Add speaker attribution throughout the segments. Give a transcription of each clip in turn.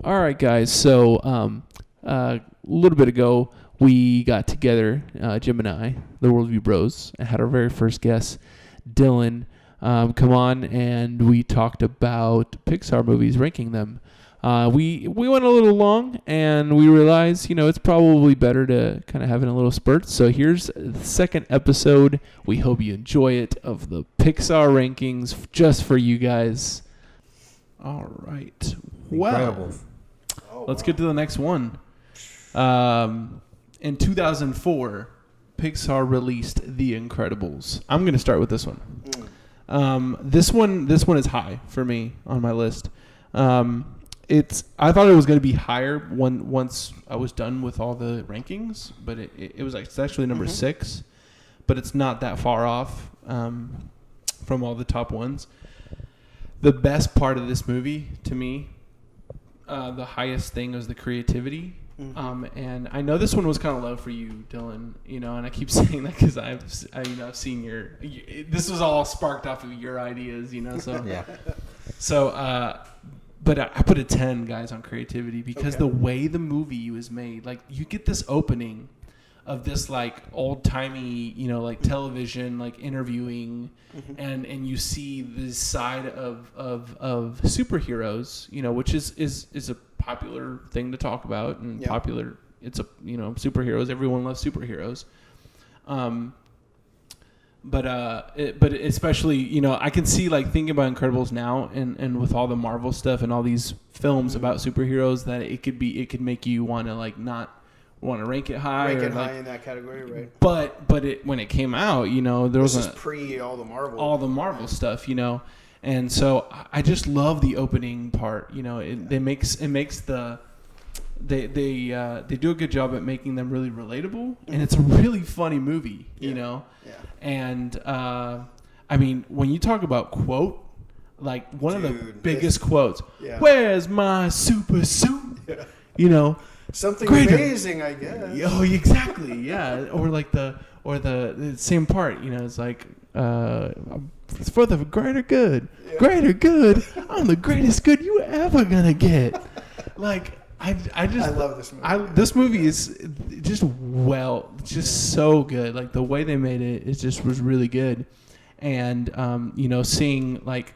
Speaker 1: All right, guys. So a little bit ago, we got together, Jim and I, the Worldview Bros, and had our very first guest, Dylan, come on, and we talked about Pixar movies, ranking them. We went a little long, and we realized, it's probably better to kind of have it in a little spurt. So here's the second episode. We hope you enjoy it, of the Pixar rankings, just for you guys. All right. Well, let's get to the next one. In 2004, Pixar released The Incredibles. I'm going to start with this one. This one is high for me on my list. I thought it was going to be higher once I was done with all the rankings, but it's actually number 6, but it's not that far off from all the top ones. The best part of this movie, to me, the highest thing was the creativity. And I know this one was kind of low for you, Dylan, and I keep saying that because I've seen this was all sparked off of your ideas, so.
Speaker 2: Yeah.
Speaker 1: So, but I put a 10, guys, on creativity because the way the movie was made, like, you get this opening of this, like, old-timey, television, like, interviewing, and you see this side of superheroes, which is a popular thing to talk about, and popular. It's superheroes. Everyone loves superheroes. But especially, I can see, like, thinking about Incredibles now and with all the Marvel stuff and all these films about superheroes, that it could make you want to, like, not want to rank it high.
Speaker 3: Rank it high in that category, right?
Speaker 1: But when it came out, there was
Speaker 3: pre all the Marvel
Speaker 1: stuff, and so I just love the opening part. They do a good job at making them really relatable, and it's a really funny movie, And I mean, when you talk about quote, like one of the biggest quotes, "Where's my super suit?"
Speaker 3: Something
Speaker 1: greater.
Speaker 3: Amazing, I guess.
Speaker 1: Oh, exactly, yeah. Or like the same part, it's like it's for the greater good. Yeah. Greater good. I'm the greatest good you ever gonna get. Like I
Speaker 3: love this movie.
Speaker 1: This movie is just so good. Like the way they made it, it just was really good. And seeing like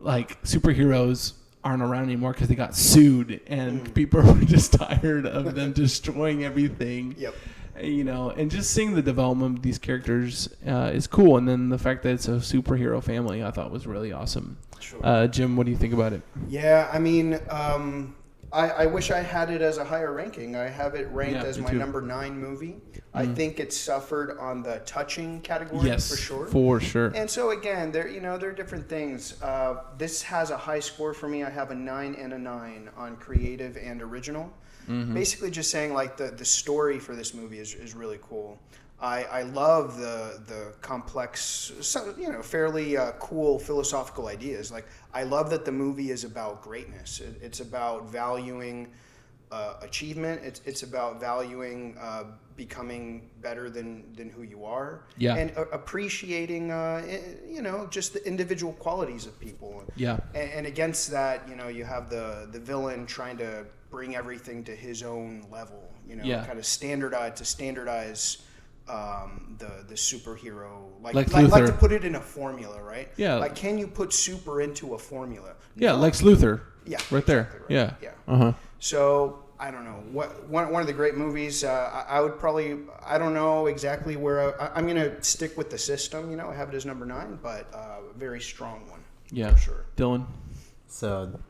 Speaker 1: superheroes aren't around anymore because they got sued, and people were just tired of them destroying everything.
Speaker 3: Yep.
Speaker 1: And just seeing the development of these characters is cool. And then the fact that it's a superhero family, I thought was really awesome. Sure. Jim, what do you think about it?
Speaker 3: Yeah, I mean, I wish I had it as a higher ranking. I have it ranked as my number 9 movie. I think it suffered on the touching category, for sure. For sure. And so again, there are different things. This has a high score for me. I have a 9 and a 9 on creative and original. Basically, just saying like the story for this movie is really cool. I love the complex, fairly cool philosophical ideas. Like, I love that the movie is about greatness. It's about valuing achievement. It's about valuing becoming better than who you are. Yeah. And appreciating, just the individual qualities of people. Yeah. And against that, you have the villain trying to bring everything to his own level. Kind of standardize. The superhero, like to put it in a formula, right? Yeah. Like, can you put super into a formula?
Speaker 1: Yeah, no. Lex Luthor.
Speaker 3: Yeah.
Speaker 1: Right there. Right. Yeah.
Speaker 3: Yeah. So I don't know one of the great movies. I would probably, I don't know exactly where I'm gonna stick with the system. I have it as number 9, but a very strong one.
Speaker 1: Yeah.
Speaker 3: For sure.
Speaker 1: Dylan.
Speaker 2: So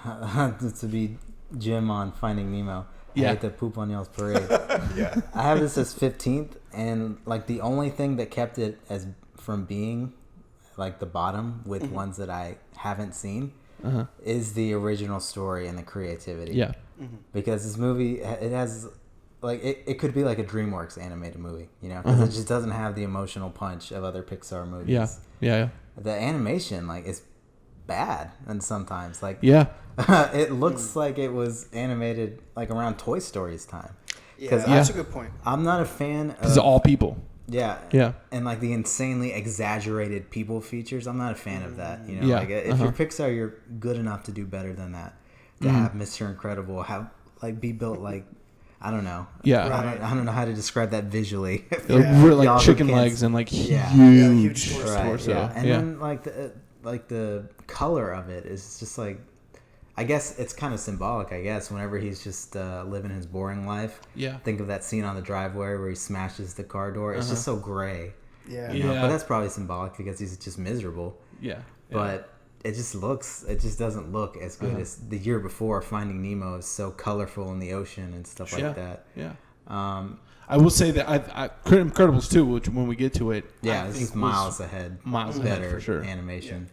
Speaker 2: to be Jim on Finding Nemo. I hate to poop on y'all's parade. Yeah. I have this as 15th, and like the only thing that kept it as from being like the bottom with ones that I haven't seen is the original story and the creativity. Yeah. Because this movie, it has like it could be like a DreamWorks animated movie, because it just doesn't have the emotional punch of other Pixar movies. Yeah. Yeah. The animation is bad, and sometimes it looks like it was animated like around Toy Story's time.
Speaker 3: Yeah, that's a good point.
Speaker 2: I'm not a fan of...
Speaker 1: It's all people.
Speaker 2: Yeah.
Speaker 1: Yeah.
Speaker 2: And like the insanely exaggerated people features, I'm not a fan of that. You know,
Speaker 1: Yeah.
Speaker 2: like if you're Pixar, you're good enough to do better than that. To have Mr. Incredible, be built like, I don't know.
Speaker 1: Yeah.
Speaker 3: Right.
Speaker 2: I don't know how to describe that visually.
Speaker 1: Like chicken legs and like huge torso.
Speaker 2: Yeah. And then like the color of it is just like, I guess it's kind of symbolic, whenever he's just living his boring life.
Speaker 1: Yeah.
Speaker 2: Think of that scene on the driveway where he smashes the car door. It's just so gray.
Speaker 3: Yeah.
Speaker 2: You know? But that's probably symbolic because he's just miserable.
Speaker 1: Yeah.
Speaker 2: But it just doesn't look as good as the year before. Finding Nemo is so colorful in the ocean and stuff like that.
Speaker 1: Yeah. I will say that I Incredibles 2, which when we get to it,
Speaker 2: this is miles ahead
Speaker 1: better for sure.
Speaker 2: Animation. Yeah.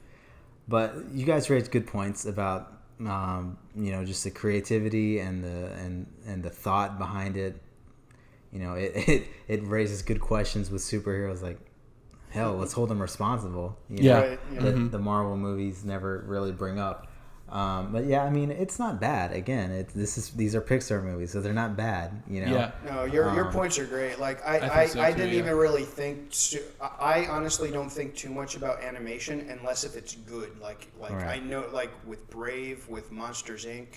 Speaker 2: But you guys raised good points about just the creativity and the thought behind it. You know, it raises good questions with superheroes. Like, hell, let's hold them responsible. You know,
Speaker 3: Right.
Speaker 2: The Marvel movies never really bring up. But yeah, I mean, it's not bad. Again, these are Pixar movies, so they're not bad. You know.
Speaker 1: Yeah.
Speaker 3: No, your points are great. Like I didn't even really think. I honestly don't think too much about animation unless if it's good. Like I know, like with Brave, with Monsters Inc.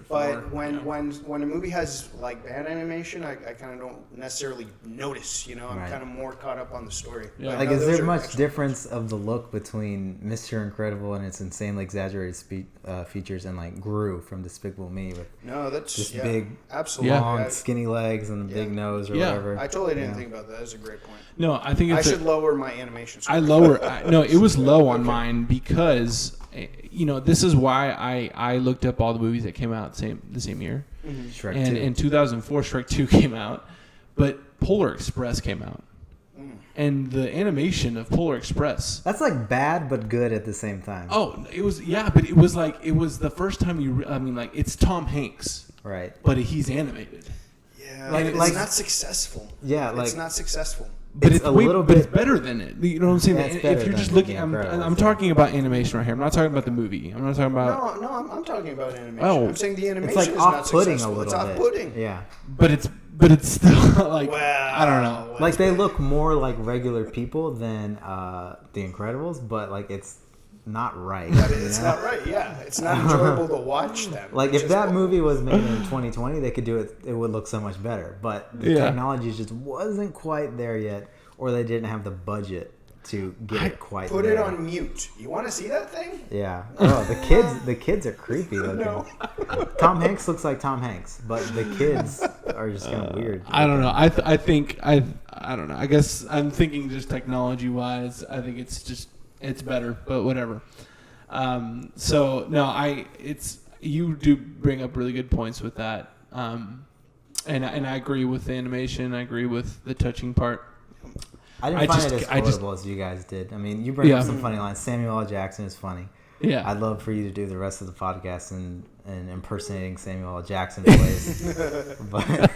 Speaker 3: But when a movie has like bad animation, I kind of don't necessarily notice. You know, I'm kind of more caught up on the story.
Speaker 1: Yeah.
Speaker 2: Like, is there much difference of the look between Mr. Incredible and its insanely exaggerated features and like Gru from Despicable Me with just big,
Speaker 3: absolutely
Speaker 2: long, skinny legs and a big nose or whatever?
Speaker 3: I totally didn't think about that. That's a great point.
Speaker 1: No, I think
Speaker 3: I should lower my animation score.
Speaker 1: No, it was low on mine because. This is why I looked up all the movies that came out the same year.
Speaker 3: Mm-hmm.
Speaker 2: Shrek
Speaker 1: and
Speaker 2: 2.
Speaker 1: in 2004, Shrek 2 came out, but Polar Express came out. And the animation of Polar Express.
Speaker 2: That's like bad but good at the same time.
Speaker 1: Oh, it was, but it was like, it was the first time it's Tom Hanks.
Speaker 2: Right.
Speaker 1: But he's animated.
Speaker 3: Yeah. It's not successful.
Speaker 2: Yeah.
Speaker 3: It's not successful.
Speaker 1: But it's better than it. You know what I'm saying? If you're just looking,
Speaker 2: Incredible.
Speaker 1: I'm talking about animation right here. I'm not talking about the movie. I'm not talking about.
Speaker 3: No, I'm talking about animation.
Speaker 1: Oh.
Speaker 3: I'm saying the animation
Speaker 2: it's like
Speaker 3: is not
Speaker 2: off-putting
Speaker 3: successful.
Speaker 2: a little
Speaker 3: It's
Speaker 2: bit.
Speaker 3: off-putting.
Speaker 2: Yeah.
Speaker 1: But it's still like I don't know.
Speaker 2: Like they look more like regular people than The Incredibles, but like it's not right.
Speaker 3: It's not right. Yeah, it's not enjoyable to watch them.
Speaker 2: Like if that movie was made in 2020, they could do it. It would look so much better. But the technology just wasn't quite there yet, or they didn't have the budget to get it quite
Speaker 3: Put
Speaker 2: there.
Speaker 3: it on mute. You want to see that thing?
Speaker 2: Yeah. Oh, the kids are creepy looking.
Speaker 3: No.
Speaker 2: Tom Hanks looks like Tom Hanks, but the kids are just kind of weird.
Speaker 1: I don't know. I don't know. I guess I'm thinking just technology wise. I think it's better, but whatever. You do bring up really good points with that. And I agree with the animation. I agree with the touching part.
Speaker 2: I didn't find it as quotable as you guys did. I mean, you bring up some funny lines. Samuel L. Jackson is funny.
Speaker 1: Yeah.
Speaker 2: I'd love for you to do the rest of the podcast and impersonating Samuel L. Jackson voice. But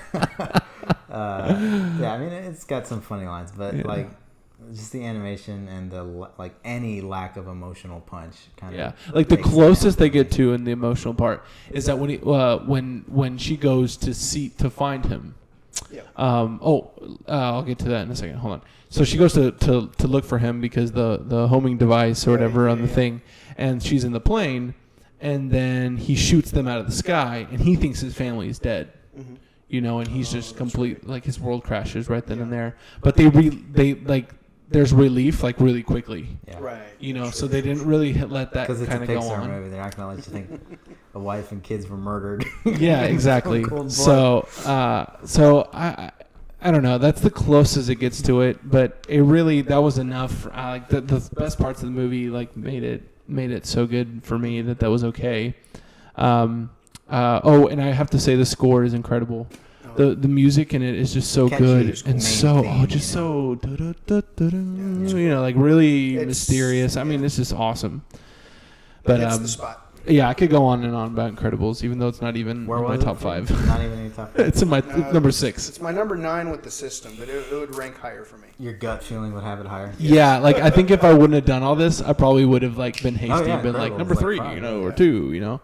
Speaker 2: I mean, it's got some funny lines, but like just the animation and the any lack of emotional punch kind of.
Speaker 1: Yeah, like the closest they get to in the emotional part is that when she goes to find him.
Speaker 3: Yeah.
Speaker 1: I'll get to that in a second. Hold on. So she goes to look for him because the homing device or whatever on the thing, and she's in the plane, and then he shoots them out of the sky, and he thinks his family is dead. Mm-hmm. You know, and he's just complete like his world crashes right then and there. But there's relief like really quickly.
Speaker 2: Yeah.
Speaker 3: Right.
Speaker 1: You know, so they didn't really let that kind of go on.
Speaker 2: Because it's a Pixar movie, they're not going to let you think a wife and kids were murdered.
Speaker 1: Yeah, exactly. So I don't know. That's the closest it gets to it, but that was enough. Like the best parts of the movie, like made it so good for me that was okay. And I have to say the score is incredible. The music in it is just so good and so like really mysterious. I mean, it's just awesome. But
Speaker 3: it's the spot.
Speaker 1: Yeah, I could go on and on about Incredibles, even though it's not even in my top 5.
Speaker 2: Not even in your top 5.
Speaker 1: It's in my number 6.
Speaker 3: It's my number 9 with the system, but it would rank higher for me.
Speaker 2: Your gut feeling would have it higher.
Speaker 1: Yeah, like I think if I wouldn't have done all this, I probably would have like been hasty and been like number 3,
Speaker 2: like 5,
Speaker 1: or 2,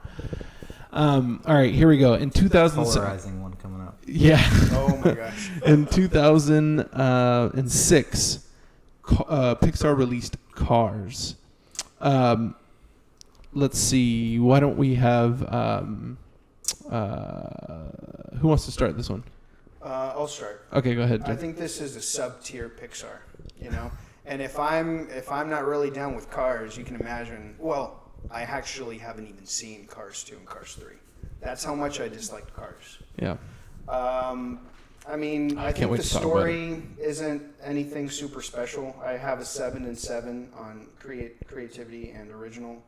Speaker 1: All right, here we go. In 2007.
Speaker 2: Polarizing one coming up.
Speaker 1: Yeah.
Speaker 3: Oh my gosh.
Speaker 1: In 2006, Pixar released Cars. Let's see. Why don't we have? Who wants to start this one?
Speaker 3: I'll start.
Speaker 1: Okay, go ahead.
Speaker 3: I think this is a sub-tier Pixar, you know. And if I'm not really down with Cars, you can imagine. Well, I actually haven't even seen Cars 2 and Cars 3. That's how much I disliked Cars.
Speaker 1: Yeah.
Speaker 3: I mean, I think the story isn't anything super special. I have a 7 and 7 on creativity and original.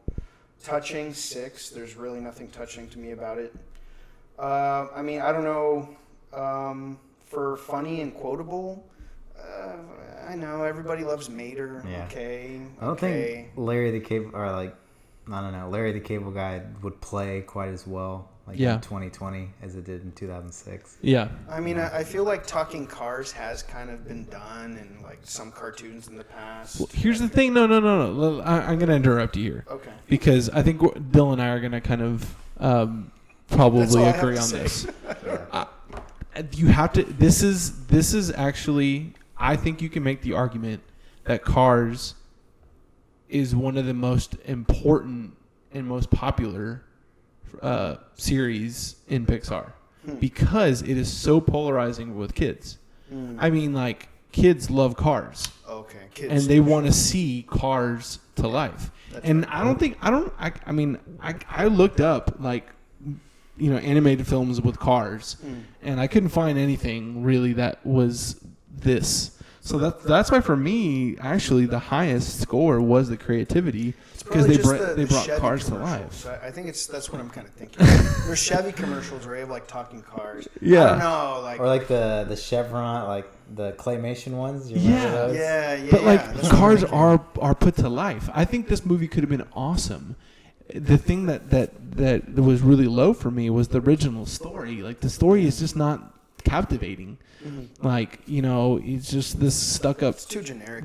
Speaker 3: Touching, 6. There's really nothing touching to me about it. I mean, I don't know. For funny and quotable, I know everybody loves Mater. Yeah. Okay.
Speaker 2: I don't think Larry the Cable Larry the Cable Guy would play quite as well in 2020 as it did in 2006.
Speaker 1: Yeah.
Speaker 3: I mean, I feel like Talking Cars has kind of been done in like some cartoons in the past.
Speaker 1: Well, here's the thing. No. I'm going to interrupt you here.
Speaker 3: Okay.
Speaker 1: Because I think Bill and I are going to kind of probably agree on this. You have to. This is actually. I think you can make the argument that Cars is one of the most important and most popular series in Pixar because it is so polarizing with kids. I mean, like, kids love Cars.
Speaker 3: Okay, kids.
Speaker 1: And they want to see Cars to life. That's and right. I mean, I looked up, like, you know, animated films with Cars, and I couldn't find anything really that was this. So that's why for me, actually, the highest score was the creativity because they brought Chevy Cars to life.
Speaker 3: So I think that's what I'm kind of thinking. There's Chevy commercials where they have like talking cars.
Speaker 1: Yeah.
Speaker 3: I don't know, like,
Speaker 2: or like the Chevron, like the claymation ones. You remember those?
Speaker 3: Yeah.
Speaker 1: But like Cars are put to life. I think this movie could have been awesome. The thing that was really low for me was the original story. Like, the story is just not captivating. Mm-hmm. Like, you know, he's just this stuck-up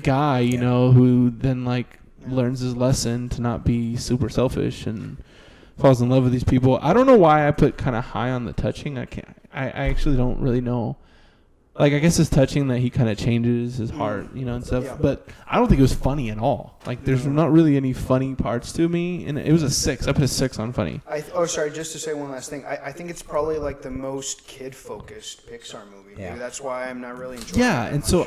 Speaker 1: guy, you know, who then, like, learns his lesson to not be super selfish and falls in love with these people. I don't know why I put kind of high on the touching. I actually don't really know. Like, I guess it's touching that he kind of changes his heart, you know, and stuff. Yeah. But I don't think it was funny at all. Like, there's not really any funny parts to me. And it was a 6. I put a 6 on funny.
Speaker 3: Sorry, just to say one last thing. I think it's probably, like, the most kid-focused Pixar movie. Yeah. Maybe that's why I'm not really enjoying it.
Speaker 1: Yeah, and so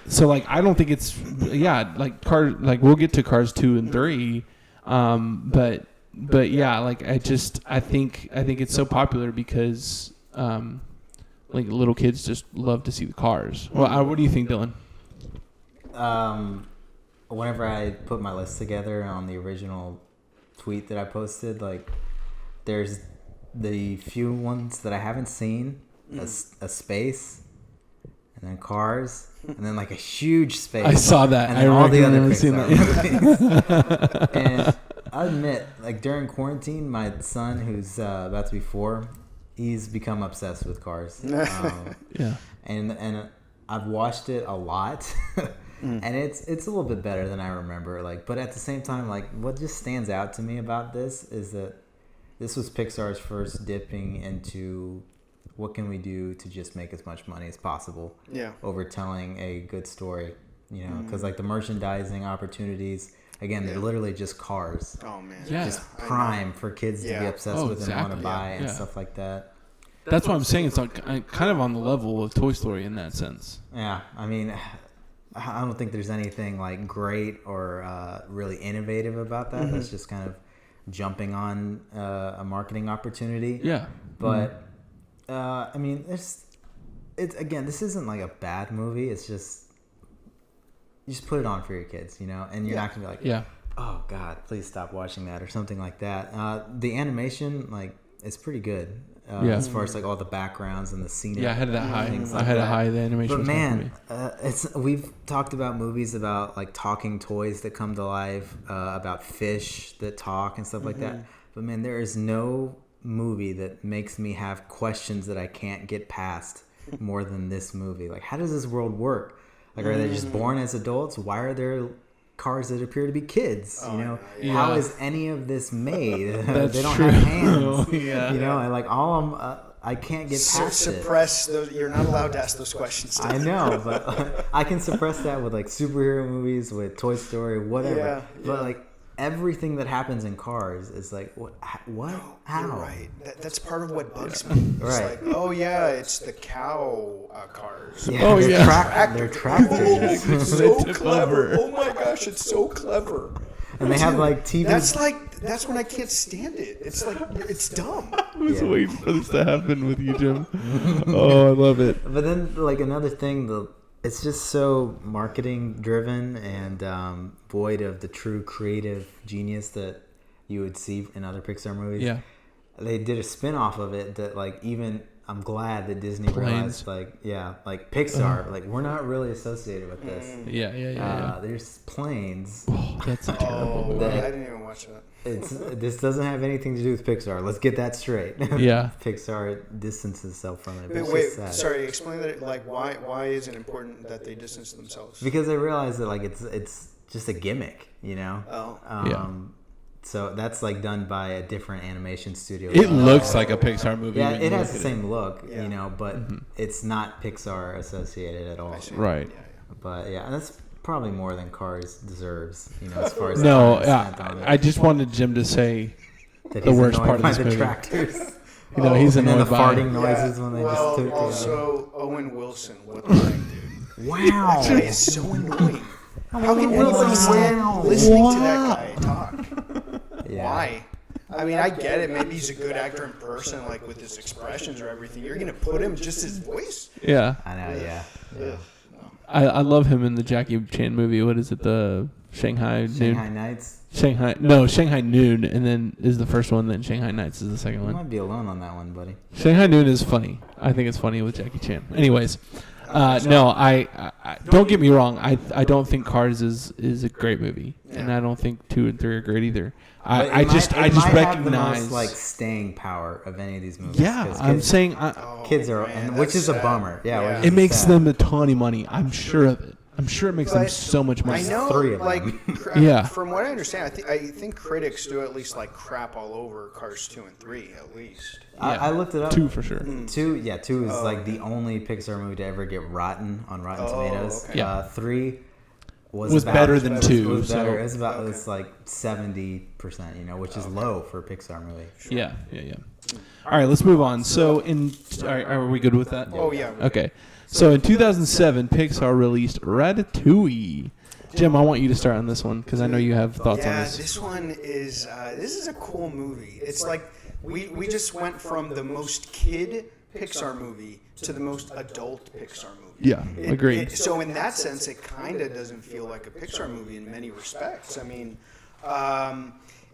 Speaker 1: so, like, I don't think it's, like, Cars, like, we'll get to Cars 2 and 3. But yeah, like, I think it's so popular because, like, little kids just love to see the cars. Well, what do you think, Dylan?
Speaker 2: Whenever I put my list together on the original tweet that I posted, like, there's the few ones that I haven't seen, a space, and then Cars, and then like a huge space.
Speaker 1: I saw that.
Speaker 2: And then all the other Pixar movies. And I admit, like, during quarantine, my son, who's about to be 4, he's become obsessed with Cars.
Speaker 1: Yeah.
Speaker 2: And I've watched it a lot. And it's a little bit better than I remember. Like, but at the same time, like, what just stands out to me about this is that this was Pixar's first dipping into what can we do to just make as much money as possible.
Speaker 3: Yeah.
Speaker 2: Over telling a good story, you know, because like the merchandising opportunities. Again, they're literally just cars.
Speaker 3: Oh, man.
Speaker 1: Yeah.
Speaker 2: Just prime for kids to be obsessed with and want to buy and stuff like that.
Speaker 1: That's what I'm saying. It's like kind of on the level of Toy Story in that sense.
Speaker 2: Yeah. I mean, I don't think there's anything like great or really innovative about that. Mm-hmm. That's just kind of jumping on a marketing opportunity.
Speaker 1: Yeah.
Speaker 2: But, I mean, it's again, this isn't like a bad movie. It's just, you just put it on for your kids, you know, and you're not gonna be like, oh God, please stop watching that or something like that. The animation, like, it's pretty good as far as like all the backgrounds and the scenery.
Speaker 1: Yeah, I had that high. I had a high. The animation.
Speaker 2: But man, we've talked about movies about like talking toys that come to life, about fish that talk and stuff like that. But man, there is no movie that makes me have questions that I can't get past more than this movie. Like, how does this world work? Like, are they just born as adults? Why are there cars that appear to be kids? You know, how is any of this made? They don't have hands. You know, and like all I can't get past
Speaker 3: suppress those. You're not allowed to ask those questions.
Speaker 2: I know, but I can suppress that with like superhero movies, with Toy Story, whatever. Yeah. But like everything that happens in Cars is like, what? No, how?
Speaker 3: You're right. That's part of what bugs me. It's right. Like, oh yeah, it's the cow cars.
Speaker 2: Yeah, oh yeah, they're tractors.
Speaker 3: It's so clever. Oh my gosh, it's so clever.
Speaker 2: And they have like TV.
Speaker 3: That's when I can't stand it. It's like it's dumb.
Speaker 1: I was waiting for this to happen with you, Jim. Oh, I love it.
Speaker 2: But then, like another thing, it's just so marketing driven and void of the true creative genius that you would see in other Pixar movies.
Speaker 1: Yeah,
Speaker 2: they did a spin-off of it that like even. I'm glad that Disney realized, like Pixar, like we're not really associated with this.
Speaker 1: Yeah.
Speaker 2: There's planes.
Speaker 1: Oh, that's terrible.
Speaker 3: I didn't even watch that.
Speaker 2: This doesn't have anything to do with Pixar. Let's get that straight.
Speaker 1: Yeah.
Speaker 2: Pixar distances itself from it.
Speaker 3: But wait, sorry. Explain that. Like, why is it important that they distance themselves?
Speaker 2: Because they realize that like it's just a gimmick, you know.
Speaker 1: Yeah.
Speaker 2: So that's like done by a different animation studio.
Speaker 1: It looks like a Pixar movie.
Speaker 2: Yeah, it has the same look, you know, but it's not Pixar associated at all.
Speaker 1: Right.
Speaker 2: But yeah, that's probably more than Cars deserves, you know, as far as
Speaker 1: I just wanted Jim to say
Speaker 2: that
Speaker 1: the worst part of this movie.
Speaker 2: Tractors.
Speaker 1: You know, he's annoyed
Speaker 2: and then the farting noises when they just took
Speaker 3: also Owen Wilson, what the heck, dude?
Speaker 2: Wow.
Speaker 3: That is so annoying. How can anybody stand listening to that guy talk? Yeah. Why? I mean, I get it. Maybe he's a good actor in person, like with his expressions or everything. You're gonna put him just his voice?
Speaker 1: Yeah.
Speaker 2: I know. Yeah.
Speaker 1: I love him in the Jackie Chan movie. What is it? The Shanghai
Speaker 2: Nights.
Speaker 1: Shanghai Noon, and then is the first one. Then Shanghai Nights is the second one.
Speaker 2: You might be alone on that one, buddy.
Speaker 1: Shanghai Noon is funny. I think it's funny with Jackie Chan. Anyways. No, I don't get me wrong. I don't think Cars is a great movie, and I don't think 2 and 3 are great either. I just recognize
Speaker 2: have the most, like staying power of any of these movies.
Speaker 1: Yeah, I'm saying
Speaker 2: kids are, which is a bummer. Yeah,
Speaker 1: it makes them a ton of money. I'm sure of it. I'm sure it makes them so much money.
Speaker 3: I know,
Speaker 2: 3 of
Speaker 3: them. From what I understand, I think critics do at least like crap all over Cars 2 and 3 at least.
Speaker 2: I looked it up.
Speaker 1: 2 for sure.
Speaker 2: 2 is like the only Pixar movie to ever get rotten on Rotten Tomatoes.
Speaker 3: Okay.
Speaker 1: Yeah.
Speaker 2: 3
Speaker 1: was better than 2.
Speaker 2: Was better. It was about it's like 70%, you know, which is low for a Pixar movie.
Speaker 1: Sure. Yeah. All right, let's move on. So, are we good with that?
Speaker 3: Oh yeah.
Speaker 1: Okay. So in 2007, Pixar released Ratatouille. Jim, I want you to start on this one because I know you have thoughts on this.
Speaker 3: Yeah, this one is this is a cool movie. It's like we just went from the most kid Pixar movie to the most adult Pixar movie.
Speaker 1: Yeah, agreed.
Speaker 3: So in that sense, it kind of doesn't feel like a Pixar movie in many respects. I mean,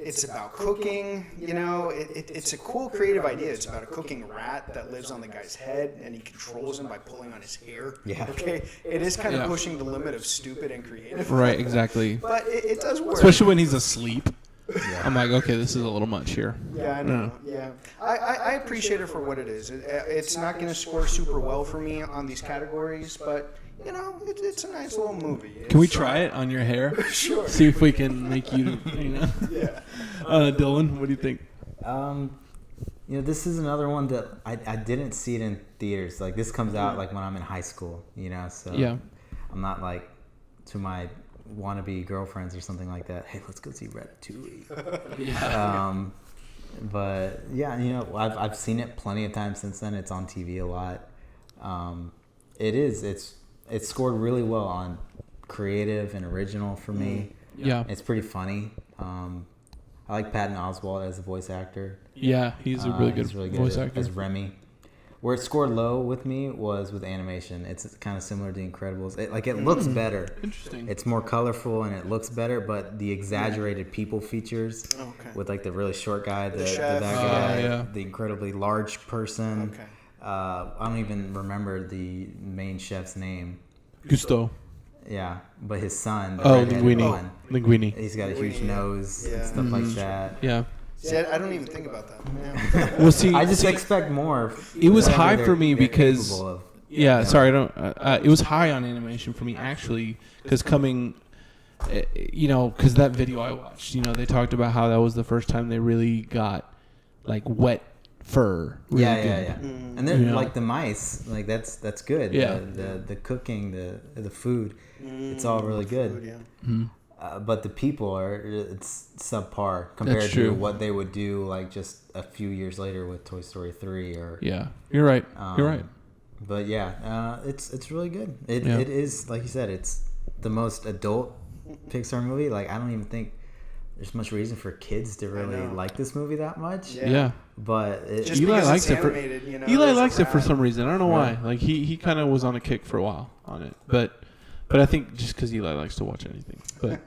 Speaker 3: it's about cooking, you know. It's a cool creative idea. It's about a cooking rat that lives on the guy's head, and he controls him by pulling on his hair.
Speaker 2: Yeah.
Speaker 3: Okay. It is kind of pushing the limit of stupid and creative.
Speaker 1: Right, exactly.
Speaker 3: But it does work.
Speaker 1: Especially when he's asleep. Yeah. I'm like, okay, this is a little much here.
Speaker 3: Yeah, I know. Yeah. I appreciate it for what it is. It's not going to score super well for me on these categories, but... You know, it's a nice little movie.
Speaker 1: Can we try it on your hair?
Speaker 3: Sure.
Speaker 1: See if we can make you know.
Speaker 3: Yeah.
Speaker 1: Dylan, what do you think?
Speaker 2: You know, this is another one that I didn't see it in theaters. Like, this comes out, like, when I'm in high school, you know? So I'm not, like, to my wannabe girlfriends or something like that, hey, let's go see Ratatouille. But, yeah, you know, I've seen it plenty of times since then. It's on TV a lot. It's scored really well on creative and original for me.
Speaker 1: Yeah.
Speaker 2: It's pretty funny. I like Patton Oswalt as a voice actor.
Speaker 1: Yeah, he's a really good voice actor.
Speaker 2: As Remy. Where it scored low with me was with animation. It's kind of similar to The Incredibles. It looks better.
Speaker 1: Interesting.
Speaker 2: It's more colorful and it looks better, but the exaggerated people features with like the really short guy, the guy, the incredibly large person.
Speaker 3: Okay.
Speaker 2: I don't even remember the main chef's name.
Speaker 1: Gusto.
Speaker 2: Yeah, but his son.
Speaker 1: Linguini.
Speaker 2: He's got a huge nose and stuff like that.
Speaker 1: Yeah.
Speaker 3: See, I don't even think about that. Yeah.
Speaker 1: Well, see,
Speaker 2: I just expect more.
Speaker 1: It was high for me because. Sorry, I don't. It was high on animation for me actually, because because that video I watched, you know, they talked about how that was the first time they really got like wet fur. Really good.
Speaker 2: And then like the mice, like that's good.
Speaker 1: Yeah.
Speaker 2: The cooking, the food, it's all really good.
Speaker 3: Food, yeah.
Speaker 2: But the people it's subpar compared to what they would do like just a few years later with Toy Story 3 or.
Speaker 1: Yeah, you're right. You're right.
Speaker 2: But it's really good. It is, like you said, it's the most adult Pixar movie. Like I don't even think there's much reason for kids to really like this movie that much.
Speaker 1: Yeah.
Speaker 2: But
Speaker 1: Eli likes it for Eli likes it for some reason. I don't know why.
Speaker 2: Right.
Speaker 1: Like he kind of was on a kick for a while on it, but I think just because Eli likes to watch anything. But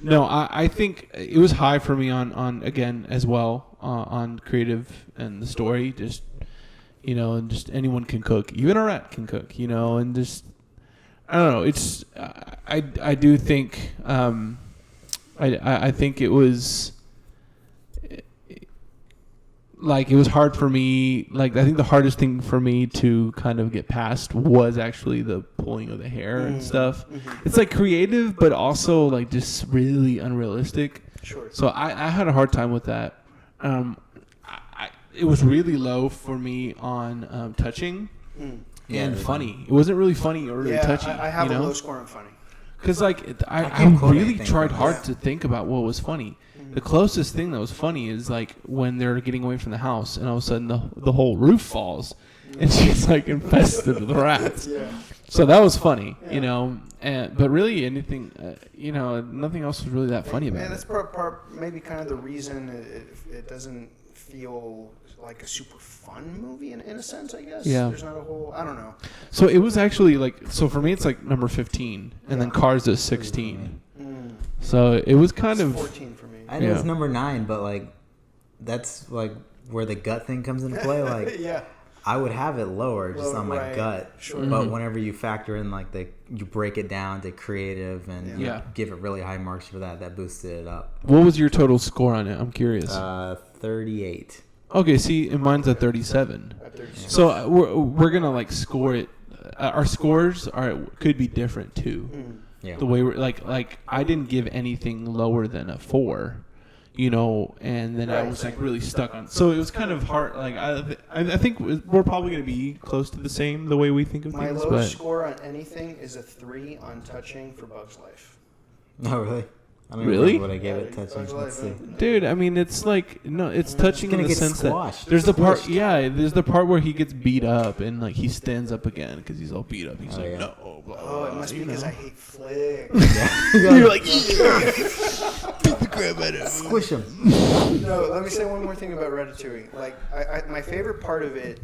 Speaker 1: no, I think it was high for me on again as well on creative and the story. Just and just anyone can cook, even a rat can cook. And just I don't know. It's I do think I think it was. Like, it was hard for me. Like, I think the hardest thing for me to kind of get past was actually the pulling of the hair and stuff. It's, like, creative, but also, like, just really unrealistic.
Speaker 3: Sure.
Speaker 1: So I had a hard time with that. It was really low for me on touching and funny. It wasn't really funny or really touchy.
Speaker 3: I have a low score on funny.
Speaker 1: Because, like, I really tried hard to think about what was funny. The closest thing that was funny is like when they're getting away from the house and all of a sudden the whole roof falls and she's like infested with rats. So that was funny, but really anything, nothing else was really that funny about it.
Speaker 3: That's maybe kind of the reason it doesn't feel like a super fun movie in a sense, I guess.
Speaker 1: Yeah.
Speaker 3: There's not a whole, I don't know.
Speaker 1: So it was actually for me it's like number 15 and then Cars is 16. So it was kind of
Speaker 3: 14 for me.
Speaker 2: I know it's number 9, but like that's like where the gut thing comes into play. Like I would have it lower just on my gut. Sure. But whenever you factor in like you break it down to creative and you give it really high marks for that boosted it up.
Speaker 1: What was your total score on it? I'm curious.
Speaker 2: 38.
Speaker 1: Okay, see, and mine's at 37. So we're gonna like score it. Our scores could be different too.
Speaker 2: Yeah.
Speaker 1: The way we're like I didn't give anything lower than a 4, and then I was like really stuck on. So it was kind of hard. Like I think we're probably gonna be close to the same the way we think of
Speaker 3: my
Speaker 1: things.
Speaker 3: My
Speaker 1: but
Speaker 3: lowest score on anything is a 3 on touching for Bug's Life.
Speaker 2: Oh really? I don't
Speaker 1: really?
Speaker 2: What I gave it touching. Let's see.
Speaker 1: Dude, I mean, it's like it's touching in the sense
Speaker 2: squashed.
Speaker 1: that there's the part, there's the part where he gets beat up and like he stands up again because he's all beat up. He's no. Blah, blah,
Speaker 3: it must be because I hate flicks.
Speaker 1: You're like, beat the crap out of him.
Speaker 2: Squish him.
Speaker 3: No, let me say one more thing about Ratatouille. Like, my favorite part of it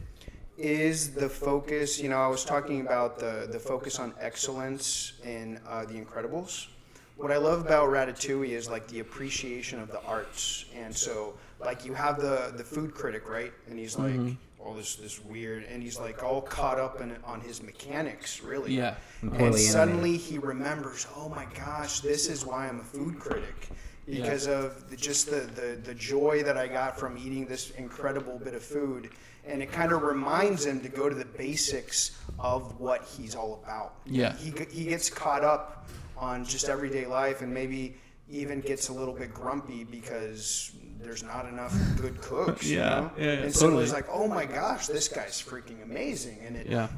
Speaker 3: is the focus. I was talking about the focus on excellence in The Incredibles. What I love about Ratatouille is like the appreciation of the arts, and so like you have the food critic, right? And he's like all this weird, and he's like all caught up on his mechanics, really.
Speaker 1: Yeah.
Speaker 3: And suddenly he remembers, oh my gosh, this is why I'm a food critic, because of the joy that I got from eating this incredible bit of food, and it kind of reminds him to go to the basics of what he's all about.
Speaker 1: Yeah.
Speaker 3: He gets caught up on just everyday life and maybe even gets a little bit grumpy because there's not enough good cooks. And so it's like, oh my gosh, this guy's freaking amazing,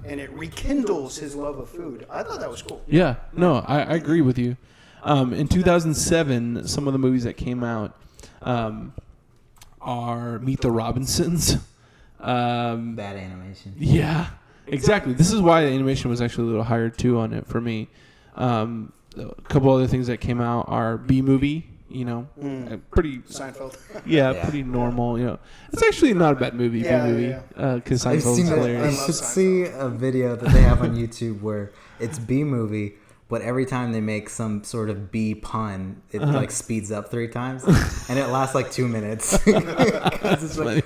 Speaker 3: and it rekindles his love of food. I thought that was cool.
Speaker 1: Yeah, no, I agree with you. In 2007, some of the movies that came out are Meet the Robinsons.
Speaker 2: Bad animation.
Speaker 1: Yeah, exactly. This is why the animation was actually a little higher too on it for me. A couple other things that came out are B-Movie, pretty
Speaker 3: Seinfeld.
Speaker 1: Pretty normal. It's actually not a bad movie, B-Movie, because Seinfeld's hilarious.
Speaker 2: You should see a video that they have on YouTube where it's B-Movie, but every time they make some sort of B pun, it like speeds up 3 times, and it lasts like 2 minutes. Because it's like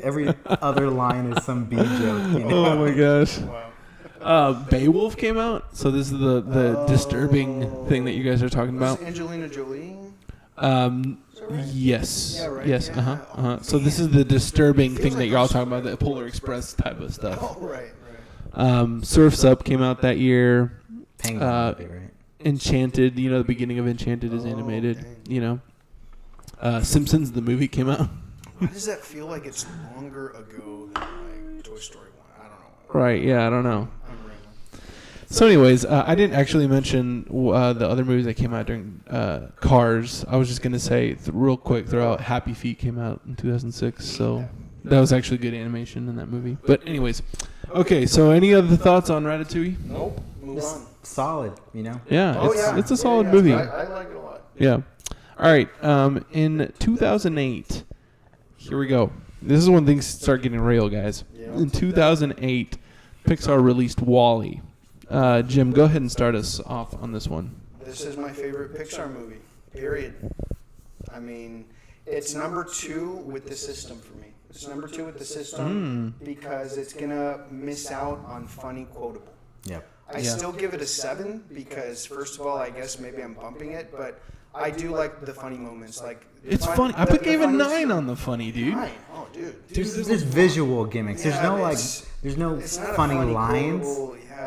Speaker 2: every other line is some B joke.
Speaker 1: Oh my gosh. Wow. Beowulf came out, so this is the disturbing thing that you guys are talking about.
Speaker 3: Angelina Jolie.
Speaker 1: Yes.
Speaker 3: Yeah, right.
Speaker 1: Yes.
Speaker 3: Yeah.
Speaker 1: So this is the disturbing thing that you're all talking about, the Polar Express type of stuff.
Speaker 3: Oh, right.
Speaker 1: Surf's Up came out that year.
Speaker 2: Penguin movie, right?
Speaker 1: Enchanted, the beginning of Enchanted is animated.
Speaker 3: Okay.
Speaker 1: Simpsons the movie came out.
Speaker 3: Why does that feel like it's longer ago than like Toy Story 1? I don't know.
Speaker 1: Right, yeah, I don't know. So anyways, I didn't actually mention the other movies that came out during Cars. I was just going to say real quick, throw out Happy Feet came out in 2006. So that was actually good animation in that movie. But anyways, okay, so any other thoughts on Ratatouille?
Speaker 3: Nope. Move on.
Speaker 2: Solid, you know?
Speaker 1: Yeah, it's a solid movie.
Speaker 3: I like it a lot.
Speaker 1: Yeah. All right. In 2008, here we go. This is when things start getting real, guys. Yeah. In 2008, Pixar released WALL-E. Jim, go ahead and start us off on this one.
Speaker 3: This is my favorite Pixar movie, period. I mean, it's number 2 with the system for me. It's number 2 with the system because it's going to miss out on funny quotable.
Speaker 2: Yep.
Speaker 3: I still give it a 7 because, first of all, I guess maybe I'm bumping it, but I do like the funny moments. Like
Speaker 1: it's funny. I gave it 9 on the funny, dude.
Speaker 3: 9? Oh, dude.
Speaker 2: There's visual gimmicks. There's no funny lines.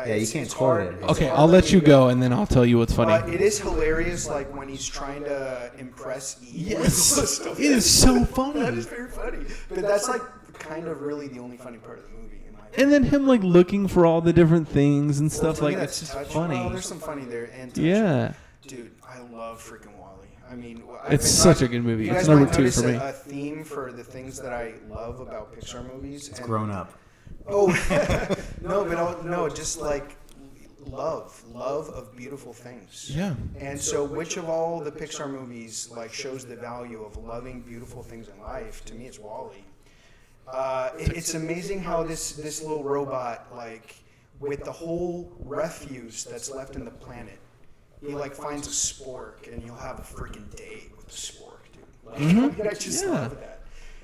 Speaker 2: Yeah, you can't quote it.
Speaker 1: Okay, I'll let you go, and then I'll tell you what's funny.
Speaker 3: It is hilarious, like, when he's trying to impress Eve.
Speaker 1: Yes, it is so funny.
Speaker 3: That is very funny. But that's, like, kind of really the only funny part of the movie, in my opinion.
Speaker 1: And then him, like, looking for all the different things and stuff like that's just funny.
Speaker 3: Oh, there's some funny there. And touch.
Speaker 1: Yeah.
Speaker 3: Dude, I love freaking WALL-E. I mean,
Speaker 1: it's such a good movie. It's number 2 for me.
Speaker 3: A theme for the things that I love about Pixar movies.
Speaker 2: It's grown up.
Speaker 3: Oh, no, just like love of beautiful things.
Speaker 1: Yeah.
Speaker 3: And so which of all the Pixar movies like shows the value of loving beautiful things in life? To me, it's WALL-E. It's amazing how this little robot, like, with the whole refuse that's left in the planet, he like finds a spork and you'll have a freaking day with a spork, dude. Like, I just love that.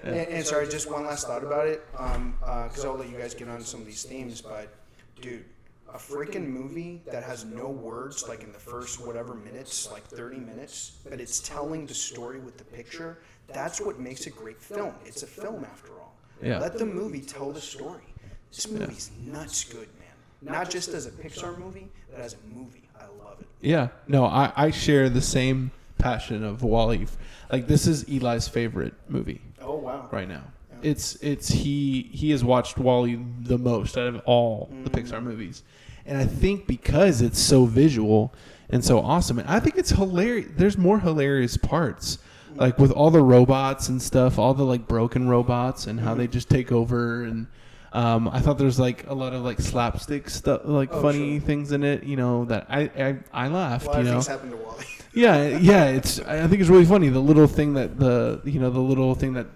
Speaker 3: And sorry, just one last thought about it, because I'll let you guys get on some of these themes, but dude, a freaking movie that has no words, like in the first whatever minutes, like 30 minutes, but it's telling the story with the picture, that's what makes a great film. It's a film after all. Yeah. Let the movie tell the story. This movie's nuts good, man. Not just as a Pixar movie, but as a movie. I love it.
Speaker 1: Yeah, no, I share the same passion of WALL-E. Like, this is Eli's favorite movie.
Speaker 3: Oh, wow.
Speaker 1: Right now. Yeah. He has watched WALL-E the most out of all the Pixar movies. And I think because it's so visual and so awesome, and I think it's hilarious. There's more hilarious parts, like with all the robots and stuff, all the like broken robots and how they just take over. And I thought there's like a lot of like slapstick stuff, like funny things in it, you know, that I laughed.
Speaker 3: Well,
Speaker 1: you know,
Speaker 3: things happened to WALL-E.
Speaker 1: Yeah. I think it's really funny. The little thing that the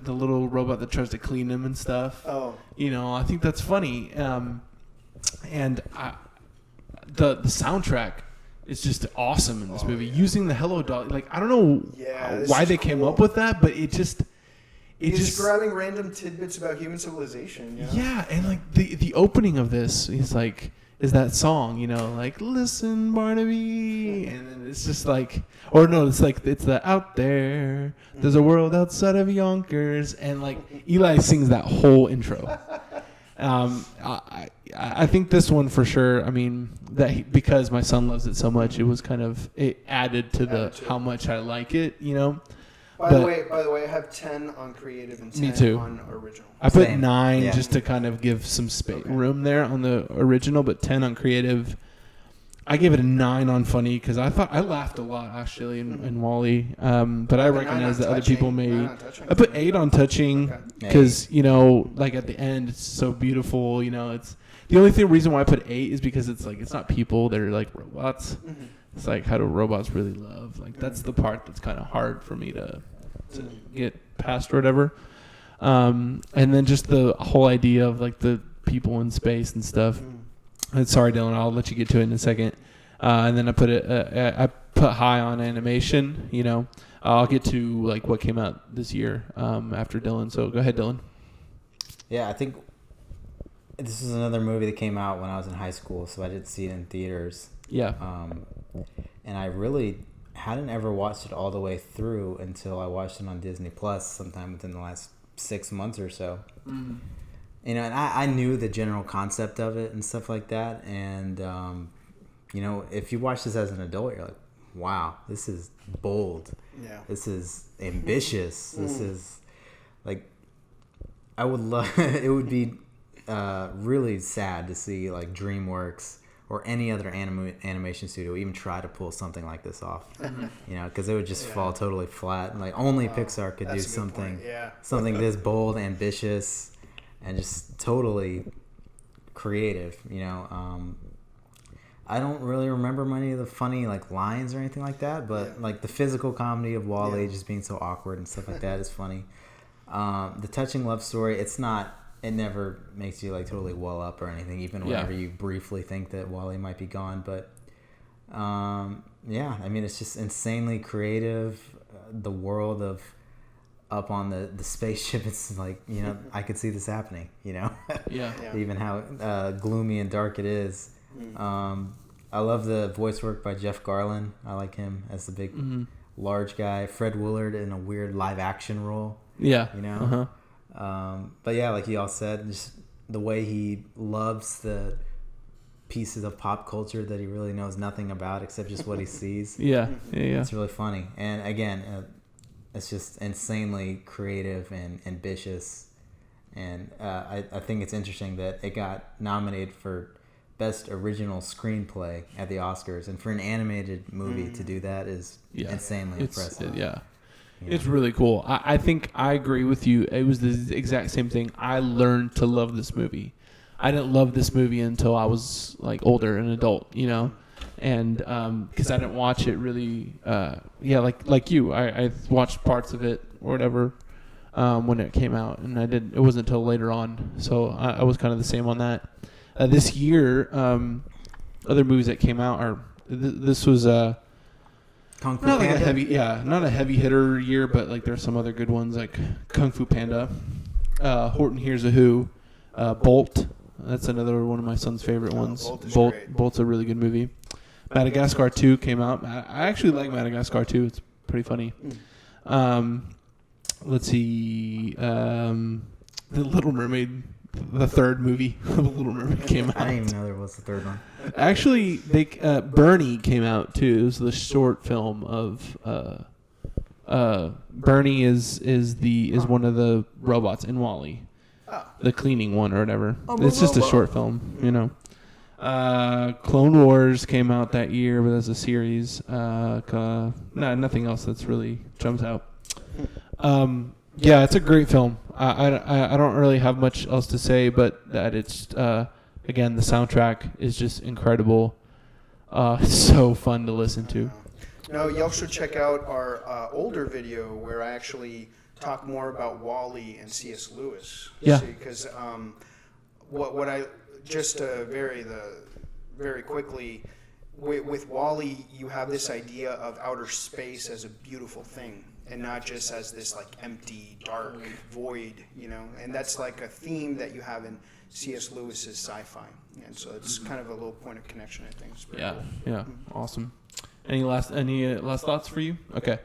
Speaker 1: little robot that tries to clean him and stuff. Oh. You know, I think that's funny. And the soundtrack is just awesome in this movie. Yeah. Using the Hello Dolly, like, I don't know why they came up with that, but it's just
Speaker 3: grabbing random tidbits about human civilization. You know?
Speaker 1: Yeah, and like the opening of this, he's like, is that song, you know, like, listen, Barnaby, and then it's just like, or no, it's like, it's the out there, there's a world outside of Yonkers, and like Eli sings that whole intro. I think this one for sure. I mean, because my son loves it so much, it added to how much I like it, you know.
Speaker 3: By the way, I have 10 on creative and 10 on original.
Speaker 1: I put 9 just to kind of give some room there on the original, but 10 on creative. I gave it a 9 on funny because I thought I laughed a lot actually in WALL-E, but I recognize that other people may. I put 8 on touching because you know, like at the end, it's so beautiful. You know, it's the only reason why I put 8 is because it's like it's not people; they're like robots. Mm-hmm. It's like, how do robots really love? Like, that's the part that's kind of hard for me to get past or whatever. And then just the whole idea of like the people in space and stuff. And sorry, Dylan, I'll let you get to it in a second. And then I put high on animation. You know, I'll get to like what came out this year after Dylan. So go ahead, Dylan.
Speaker 2: Yeah, I think this is another movie that came out when I was in high school, so I did see it in theaters.
Speaker 1: Yeah.
Speaker 2: And I really hadn't ever watched it all the way through until I watched it on Disney Plus sometime within the last 6 months or so. Mm-hmm. You know, and I knew the general concept of it and stuff like that. And, you know, if you watch this as an adult, you're like, wow, this is bold. Yeah. This is ambitious. This is, like, I would love. It would be really sad to see like DreamWorks or any other animation studio even try to pull something like this off. You know, because it would just fall totally flat. Like only Pixar could do something, something this bold, ambitious, and just totally creative. You know, I don't really remember many of the funny like lines or anything like that, but like the physical comedy of WALL-E just being so awkward and stuff like that is funny. The touching love story, it never makes you like totally well up or anything, even whenever you briefly think that WALL-E might be gone. But I mean, it's just insanely creative. The world of up on the spaceship, it's like, you know, I could see this happening, you know. Even how gloomy and dark it is. I love the voice work by Jeff Garlin. I like him as the big large guy. Fred Willard in a weird live action role. You know. But yeah, like you all said, just the way he loves the pieces of pop culture that he really knows nothing about except just what he sees. It's really funny. And again, it's just insanely creative and ambitious. And I think it's interesting that it got nominated for Best Original Screenplay at the Oscars. And for an animated movie to do that is insanely impressive.
Speaker 1: It's really cool. I think I agree with you. It was the exact same thing. I learned to love this movie. I didn't love this movie until I was like older, an adult, you know, and because I didn't watch it really. Like you, I watched parts of it or whatever when it came out, and it wasn't until later on. So I was kind of the same on that. This year, other movies that came out are this was
Speaker 2: Kung Fu
Speaker 1: not
Speaker 2: Panda?
Speaker 1: like not a heavy hitter year, but like there's some other good ones like Kung Fu Panda, Horton Hears a Who, Bolt. That's another one of my son's favorite ones. Bolt's a really good movie. Madagascar 2 came out. I actually like Madagascar 2. It's pretty funny. Let's see, The Little Mermaid. The third movie of The Little Mermaid came out.
Speaker 2: I didn't even know there was a third one.
Speaker 1: Actually, Bernie came out too. It was the short film of Bernie is one of the robots in WALL-E, the cleaning one or whatever. It's just a short film, you know. Clone Wars came out that year, but as a series. Nothing else that's really jumps out. It's a great film. I don't really have much else to say, but that it's again, the soundtrack is just incredible. It's so fun to listen to.
Speaker 3: No, y'all should check out our older video where I actually talk more about WALL-E and C.S. Lewis. Because what I just very quickly with WALL-E, you have this idea of outer space as a beautiful thing. And not just as this like empty, dark void, you know. And that's like a theme that you have in C.S. Lewis's sci-fi. And so it's kind of a little point of connection, I think.
Speaker 1: Yeah, awesome. Any last thoughts for you? Okay.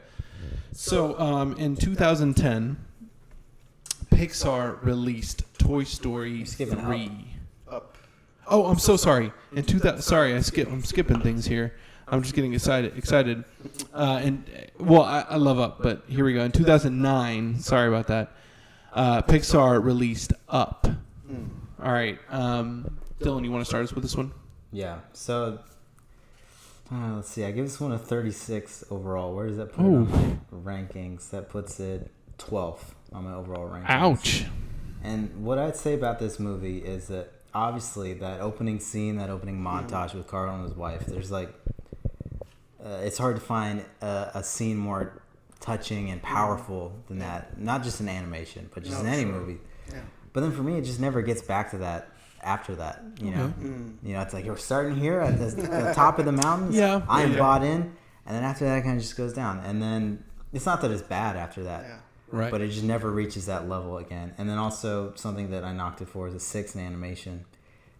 Speaker 1: So in 2010, Pixar released Toy Story 3.
Speaker 3: Up.
Speaker 1: Oh, I'm so sorry. I'm skipping things here. I'm just getting excited. I love Up, but here we go. In 2009, sorry about that, Pixar released Up. All right. Dylan, you want to start us with this one?
Speaker 2: Yeah. So, let's see. I give this one a 36 overall. Where does that put it on my rankings? That puts it 12th on my overall rankings.
Speaker 1: Ouch.
Speaker 2: And what I'd say about this movie is that obviously that opening scene, that opening montage with Carl and his wife, there's like... it's hard to find a scene more touching and powerful than that. Not just in animation, but just in any movie. Yeah. But then for me, it just never gets back to that after that. You know, you know, it's like you're starting here at the top of the mountains. I am bought in, and then after that, it kind of just goes down. And then it's not that it's bad after that,
Speaker 1: right?
Speaker 2: But it just never reaches that level again. And then also something that I knocked it for is a 6 in animation,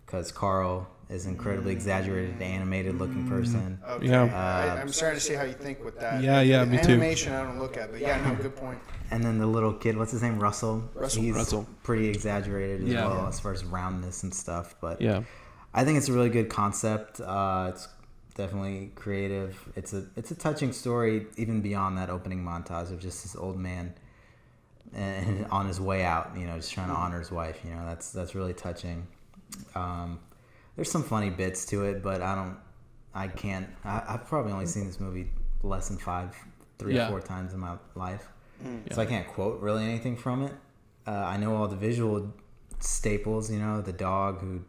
Speaker 2: because Carl is incredibly exaggerated, animated-looking person.
Speaker 3: Okay. I'm starting to see how you think with that.
Speaker 1: Me too.
Speaker 3: Animation I don't look at, but good point.
Speaker 2: And then the little kid, what's his name? Russell. He's
Speaker 1: Russell.
Speaker 2: pretty exaggerated as well as far as roundness and stuff. But I think it's a really good concept. It's definitely creative. It's a touching story, even beyond that opening montage of just this old man and on his way out, just trying to honor his wife. That's really touching. There's some funny bits to it, but I've probably only seen this movie less than 3 or 4 times in my life. So I can't quote really anything from it. I know all the visual staples, the dog who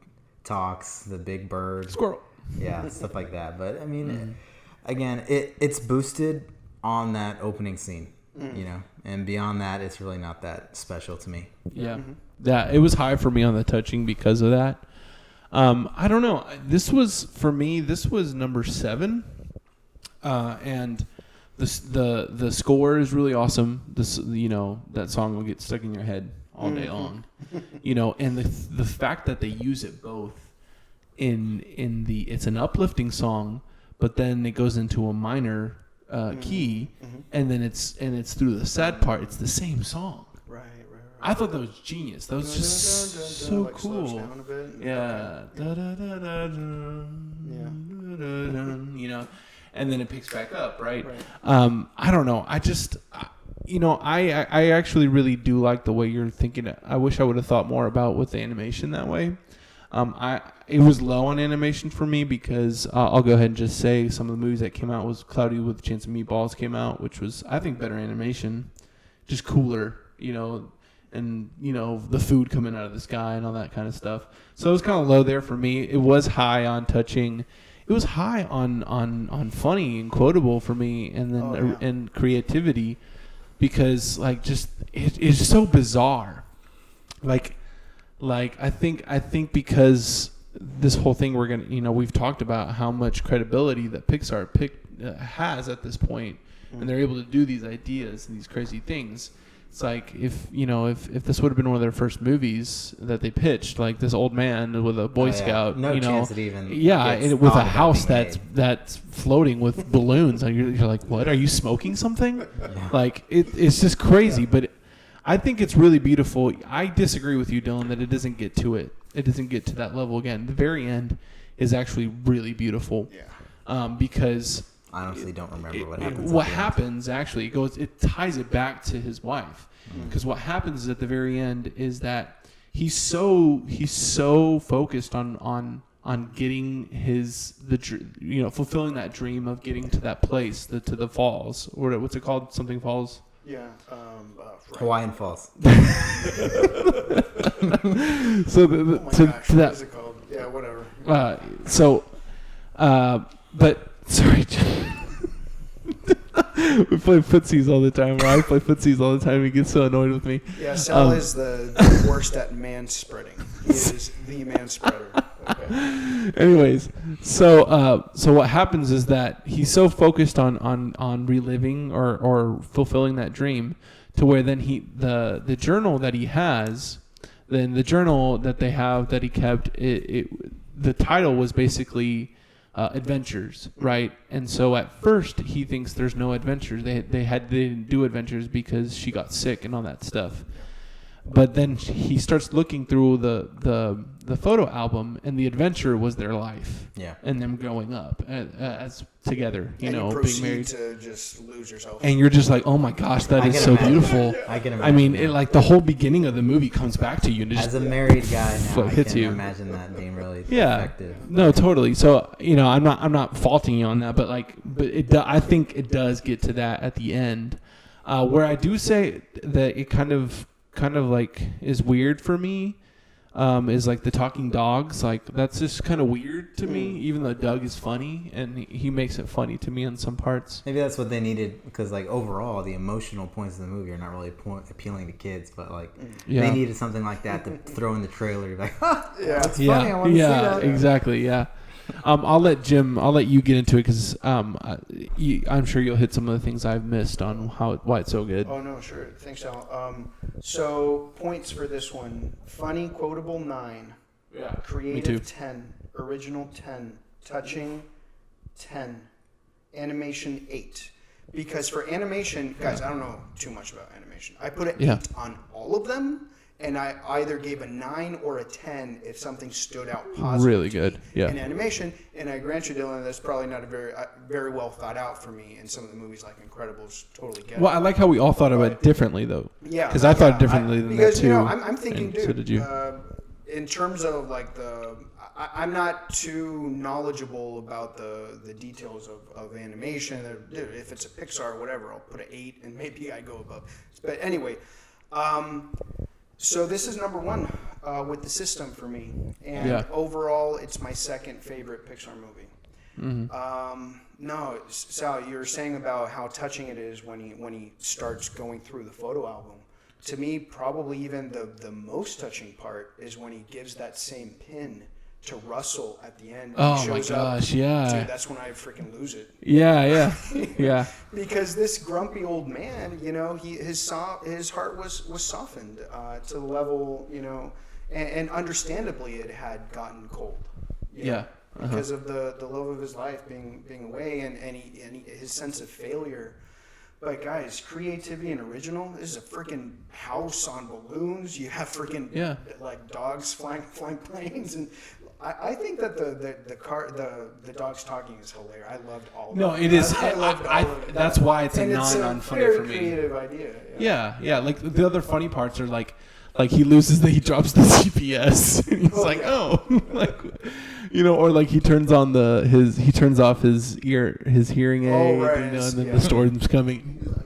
Speaker 2: talks, the big bird.
Speaker 1: Squirrel.
Speaker 2: Yeah, stuff like that. But, I mean, again, it's boosted on that opening scene, and beyond that, it's really not that special to me.
Speaker 1: Yeah. Yeah, it was high for me on the touching because of that. I don't know. This was number 7. And the score is really awesome. That song will get stuck in your head all day long. And the fact that they use it both it's an uplifting song, but then it goes into a minor key, and then it's through the sad part. It's the same song. Right. I thought that was genius. That was just so cool. Yeah. And then it picks back up, right? I don't know. I actually really do like the way you're thinking. I wish I would have thought more about with the animation that way. It was low on animation for me because I'll go ahead and just say some of the movies that came out was Cloudy with a Chance of Meatballs came out, which was, I think, better animation, just cooler, and the food coming out of the sky and all that kind of stuff. So it was kind of low there for me. It was high on touching. It was high on funny and quotable for me, and then and creativity, because it's so bizarre. Like I think because this whole thing we're gonna we've talked about how much credibility that Pixar has at this point, and they're able to do these ideas and these crazy things. It's like if this would have been one of their first movies that they pitched, like this old man with a Boy Scout,
Speaker 2: no chance it even
Speaker 1: with a house that's floating with balloons, and you're like, what? Are you smoking something? Yeah. Like it's just crazy, but I think it's really beautiful. I disagree with you, Dylan, that it doesn't get to it. It doesn't get to that level again. The very end is actually really beautiful. Yeah. Because
Speaker 2: I honestly don't remember what happens.
Speaker 1: What happens actually it ties it back to his wife, because what happens at the very end is that he's so focused on getting fulfilling that dream of getting to that place, to the falls, or what's it called? Something Falls.
Speaker 3: Yeah.
Speaker 2: Hawaiian Falls.
Speaker 1: So
Speaker 3: to that. What is it called? Yeah, whatever.
Speaker 1: But sorry. We play footsies all the time, or I play footsies all the time. He gets so annoyed with me.
Speaker 3: Yeah, Sal is the worst at man-spreading. He is the man-spreader. Okay.
Speaker 1: Anyways, so what happens is that he's so focused on reliving or fulfilling that dream, to where then the journal that he has, then the journal that they have that he kept, the title was basically adventures, right? And so at first he thinks there's no adventures. They didn't do adventures because she got sick and all that stuff. But then he starts looking through the photo album, and the adventure was their life. Yeah. And them growing up as together,
Speaker 3: being married. To just lose yourself.
Speaker 1: And you're just like, oh my gosh, that is so beautiful.
Speaker 2: I can imagine.
Speaker 1: I mean, the whole beginning of the movie comes back to you. And
Speaker 2: as a married guy now, I can imagine that being really effective.
Speaker 1: No, totally. So, I'm not faulting you on that, but I think it does get to that at the end, where I do say that it kind of like is weird for me, is like the talking dogs. Like that's just kind of weird to me, even though Doug is funny and he makes it funny to me on some parts.
Speaker 2: Maybe that's what they needed, because overall the emotional points of the movie are not really appealing to kids, but they needed something like that to throw in the trailer. Like, that's funny. I want to see that.
Speaker 1: Exactly. Yeah. I'll let you get into it, because I'm sure you'll hit some of the things I've missed on why it's so good.
Speaker 3: Oh no, sure. Thanks, Al. So points for this one: funny, quotable 9, creative 10, original 10, touching 10, animation 8. Because for animation, guys, I don't know too much about animation. I put an 8 on all of them. and I either gave a 9 or a 10 if something stood out positively.
Speaker 1: Really good, yeah.
Speaker 3: In animation, and I grant you, Dylan, that's probably not a very well thought out for me. In some of the movies like Incredibles, totally get it.
Speaker 1: Well, I like how we all thought about it differently, though.
Speaker 3: Yeah,
Speaker 1: because I thought differently than that too.
Speaker 3: I'm thinking, dude.
Speaker 1: So did you?
Speaker 3: In terms of like I'm not too knowledgeable about the details of animation. Dude, if it's a Pixar or whatever, I'll put an 8, and maybe I go above. But anyway. So this is number 1 with the system for me, and overall, it's my second favorite Pixar movie. No, Sal, you were saying about how touching it is when he starts going through the photo album. To me, probably even the most touching part is when he gives that same pin to Russell at the end.
Speaker 1: Oh my gosh, yeah.
Speaker 3: Dude, that's when I freaking lose it.
Speaker 1: Yeah.
Speaker 3: Because this grumpy old man, his heart was softened to the level, and understandably it had gotten cold. Because of the love of his life being away and his sense of failure. But guys, creativity and original. This is a freaking house on balloons. You have freaking like dogs flying planes, and I think that the dogs talking is hilarious. I loved all of it.
Speaker 1: No, it is.
Speaker 3: I loved all of it.
Speaker 1: That's why it's a non-funny for me.
Speaker 3: It's a very creative idea.
Speaker 1: Yeah. Like the other funny parts are like he drops the GPS, and he's or like he turns on he turns off his hearing aid,
Speaker 3: right,
Speaker 1: and then the storm's coming.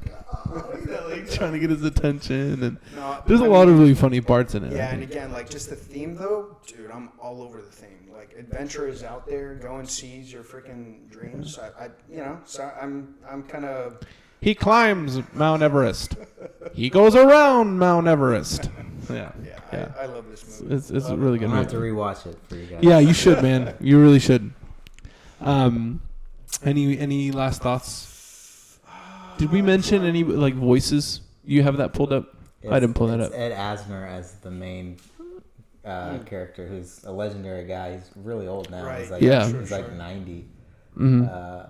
Speaker 1: Trying to get his attention, and there's a lot of really funny parts in it.
Speaker 3: Yeah, and again, like just the theme though, dude, I'm all over the theme. Like adventure is out there, go and seize your freaking dreams. So I'm kind of.
Speaker 1: He climbs Mount Everest. He goes around Mount Everest. Yeah.
Speaker 3: I love this movie.
Speaker 1: It's a really good movie.
Speaker 2: I'm going to have to rewatch it for you guys.
Speaker 1: Yeah, you should, man. You really should. Any last thoughts? Did we mention any like voices? You have that pulled up? I didn't pull that up.
Speaker 2: Ed Asner as the main character, who's a legendary guy. He's really old now.
Speaker 3: Right.
Speaker 2: He's like 90. Mm-hmm.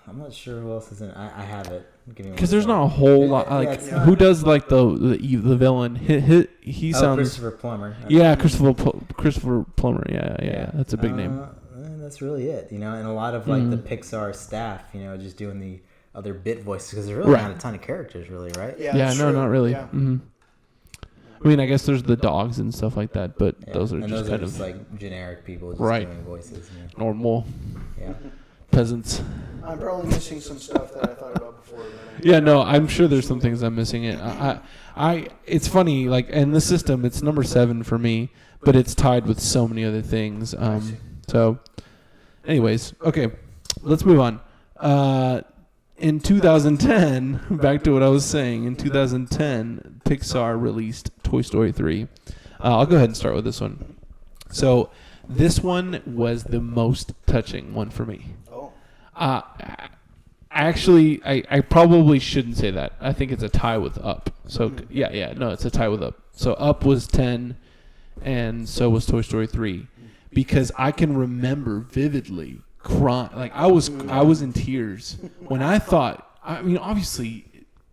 Speaker 2: I'm not sure who else is in it. I have it.
Speaker 1: Because there's not a whole lot. Like, who does like the villain? He sounds.
Speaker 2: Christopher Plummer.
Speaker 1: Yeah, Christopher Plummer. Yeah. That's a big name.
Speaker 2: That's really it. And a lot of like the Pixar staff. Just doing the other bit voices, because there's really not a ton of characters, really, right?
Speaker 1: Yeah, no, not really. Yeah. Mm-hmm. I mean, I guess there's the dogs and stuff like that, but those are just kind of
Speaker 2: like generic people just doing voices.
Speaker 1: Normal.
Speaker 2: Yeah.
Speaker 1: Peasants.
Speaker 3: I'm probably missing some stuff that I thought about before.
Speaker 1: Yeah, no, I'm sure there's some things I'm missing. It's funny, like in the system, it's number 7 for me, but it's tied with so many other things. So, anyways, okay, let's move on. In 2010, back to what I was saying, in 2010, Pixar released Toy Story 3. I'll go ahead and start with this one. So, this one was the most touching one for me. Actually, I probably shouldn't say that. I think it's a tie with Up. So, it's a tie with Up. So, Up was 10, and so was Toy Story 3. Because I can remember vividly crying. Like, I was in tears when I thought, I mean, obviously,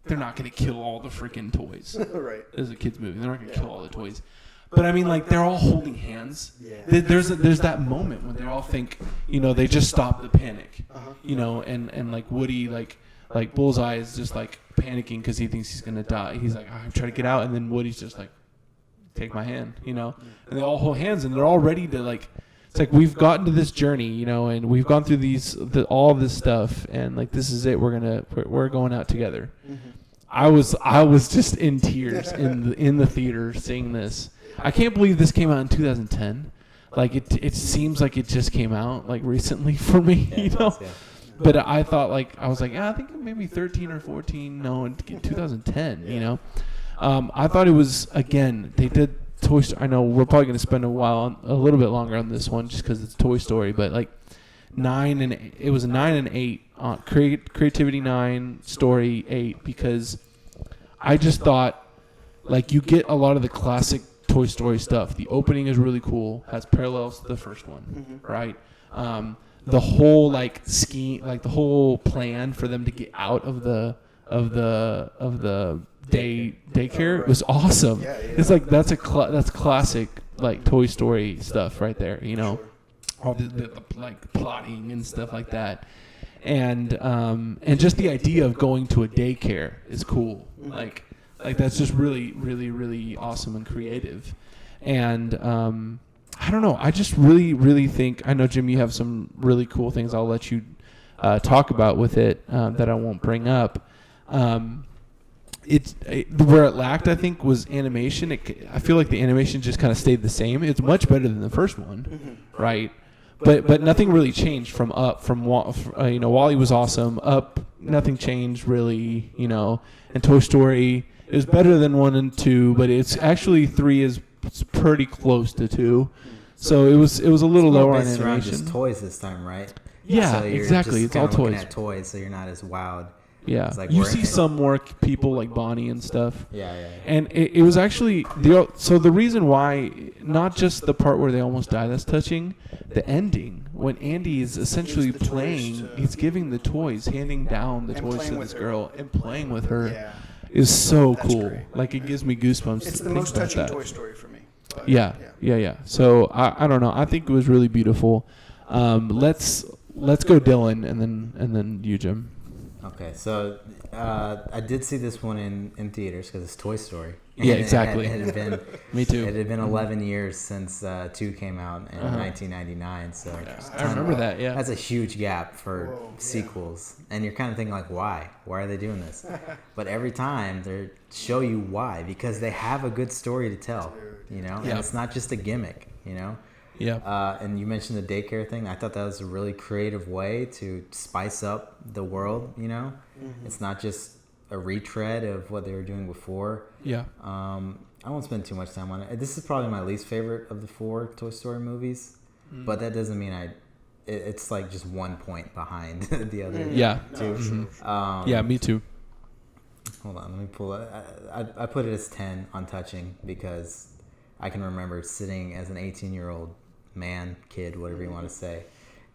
Speaker 1: they're not going to kill all the freaking toys.
Speaker 3: Right.
Speaker 1: It's a kid's movie. They're not going to kill all the toys. But I mean, like, they're all holding hands. Yeah. There's that moment when they all think, they just stop the panic. And like Woody, like Bullseye is just like panicking because he thinks he's gonna die. He's like, I'm trying to get out, and then Woody's just like, take my hand, and they all hold hands, and they're all ready to like. It's like we've gotten to this journey, and we've gone through all this stuff, and like this is it. We're going out together. Mm-hmm. I was just in tears in the theater seeing this. I can't believe this came out in 2010. Like it seems like it just came out like recently for me, But I thought I was like, I think maybe 13 or 14. No, in 2010, I thought it was, again, they did Toy Story. I know we're probably going to spend a little bit longer on this one just because it's Toy Story, but like 9 and 8, it was a 9 and 8, creativity 9, story 8, because I just thought like you get a lot of the classic Toy Story stuff. The opening is really cool, has parallels to the first one, right? The whole scheme, the whole plan for them to get out of the of the daycare was awesome.
Speaker 3: Yeah.
Speaker 1: It's like that's classic like Toy Story stuff right there. You know, all the like plotting and stuff like that. And just the idea of going to a daycare is cool. Like that's just really, really, really awesome and creative. And I don't know. I just really, really think, I know, Jim, you have some really cool things I'll let you talk about with it that I won't bring up. Where it lacked, I think, was animation. I feel like the animation just kind of stayed the same. It's much better than the first one, right? But nothing really changed from Up. WALL-E was awesome. Up, nothing changed really, And Toy Story is better than 1 and 2, but it's actually 3 is pretty close to 2. So it was a little lower on animation.
Speaker 2: Around just toys this time, right?
Speaker 1: Yeah,
Speaker 2: so you're
Speaker 1: exactly.
Speaker 2: Just
Speaker 1: it's all toys.
Speaker 2: At toys, so you're not as wowed.
Speaker 1: Yeah, you see some more people like Bonnie and stuff.
Speaker 2: Yeah.
Speaker 1: And it was actually the reason why, not just the part where they almost die that's touching, the ending when Andy is essentially playing, he's giving the toys, handing down the toys to this girl and playing with her.
Speaker 3: Yeah.
Speaker 1: Is so cool.
Speaker 3: Great.
Speaker 1: Like it gives me goosebumps.
Speaker 3: It's the most touching Toy Story for me. But,
Speaker 1: yeah. So I don't know. I think it was really beautiful. Let's go Dylan and then you, Jim.
Speaker 2: Okay, so I did see this one in theaters because it's Toy Story.
Speaker 1: Yeah, exactly.
Speaker 2: It had been,
Speaker 1: me too.
Speaker 2: It had been 11 years since 2 came out in 1999. So
Speaker 1: I remember that. Yeah,
Speaker 2: that's a huge gap for sequels, and you're kind of thinking like, why? Why are they doing this? But every time they show you why, because they have a good story to tell. And it's not just a gimmick.
Speaker 1: Yeah.
Speaker 2: And you mentioned the daycare thing. I thought that was a really creative way to spice up the world, It's not just a retread of what they were doing before.
Speaker 1: Yeah.
Speaker 2: I won't spend too much time on it. This is probably my least favorite of the 4 Toy Story movies, but that doesn't mean it's like just 1 point behind the other two.
Speaker 1: Yeah, me too.
Speaker 2: Hold on, let me pull it. I put it as 10 on touching because I can remember sitting as an 18-year-old man, kid, whatever you want to say,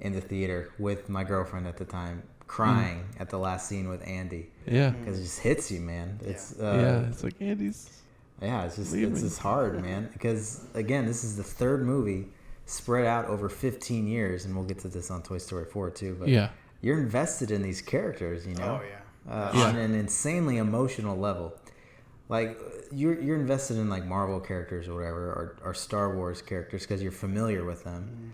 Speaker 2: in the theater with my girlfriend at the time, crying at the last scene with Andy.
Speaker 1: Yeah.
Speaker 2: Because it just hits you, man. It's
Speaker 1: it's like Andy's.
Speaker 2: Yeah, it's just hard, man. Because again, this is the 3rd movie spread out over 15 years, and we'll get to this on Toy Story 4 too. But you're invested in these characters,
Speaker 3: Oh yeah.
Speaker 2: On an insanely emotional level. Like you're invested in like Marvel characters or whatever, or Star Wars characters because you're familiar with them.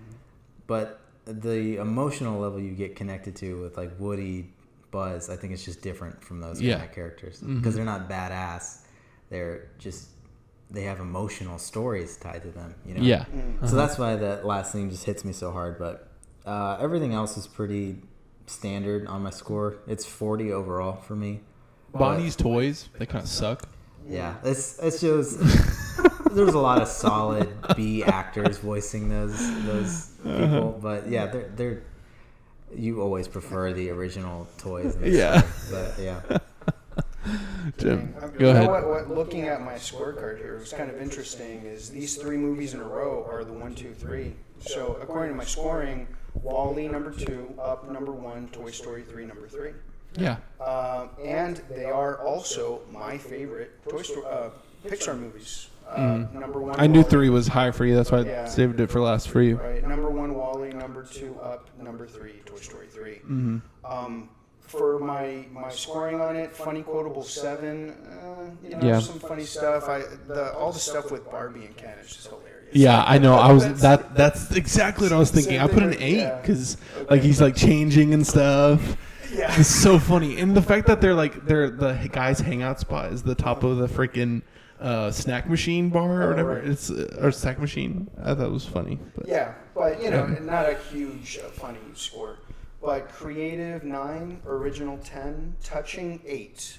Speaker 2: But the emotional level you get connected to with like Woody, Buzz, I think it's just different from those kind of characters because they're not badass. They have emotional stories tied to them.
Speaker 1: Yeah.
Speaker 2: So that's why that last thing just hits me so hard. But everything else is pretty standard on my score. It's 40 overall for me.
Speaker 1: Bonnie's toys, they kind of suck.
Speaker 2: Yeah, it shows. There's a lot of solid B actors voicing those people, but yeah, they're. You always prefer the original toys.
Speaker 1: Yeah.
Speaker 2: But yeah.
Speaker 1: Jim, go ahead.
Speaker 3: What looking at my scorecard here was kind of interesting is these 3 movies in a row are the 1, 2, 3. So according to my scoring, WALL-E number 2, Up number 1, Toy Story 3 number 3.
Speaker 1: Yeah.
Speaker 3: And they are also my favorite Pixar movies. Number 1.
Speaker 1: I knew 3 was high for you. That's why I saved it for last for you.
Speaker 3: Right. Number 1, WALL-E. Number 2, Up. Number 3, Toy Story 3. For my scoring on it, funny quotable 7. Some funny stuff. All the stuff with Barbie and Ken is just hilarious.
Speaker 1: Yeah, I know. That's exactly what I was thinking. I put an 8 because he's like changing and stuff.
Speaker 3: Yeah.
Speaker 1: It's so funny, and the fact that they're the guy's hangout spot is the top of the freaking snack machine bar or whatever.
Speaker 3: Right.
Speaker 1: It's or snack machine. I thought it was funny. But.
Speaker 3: Yeah, but not a huge funny score. But creative 9, original 10, touching 8.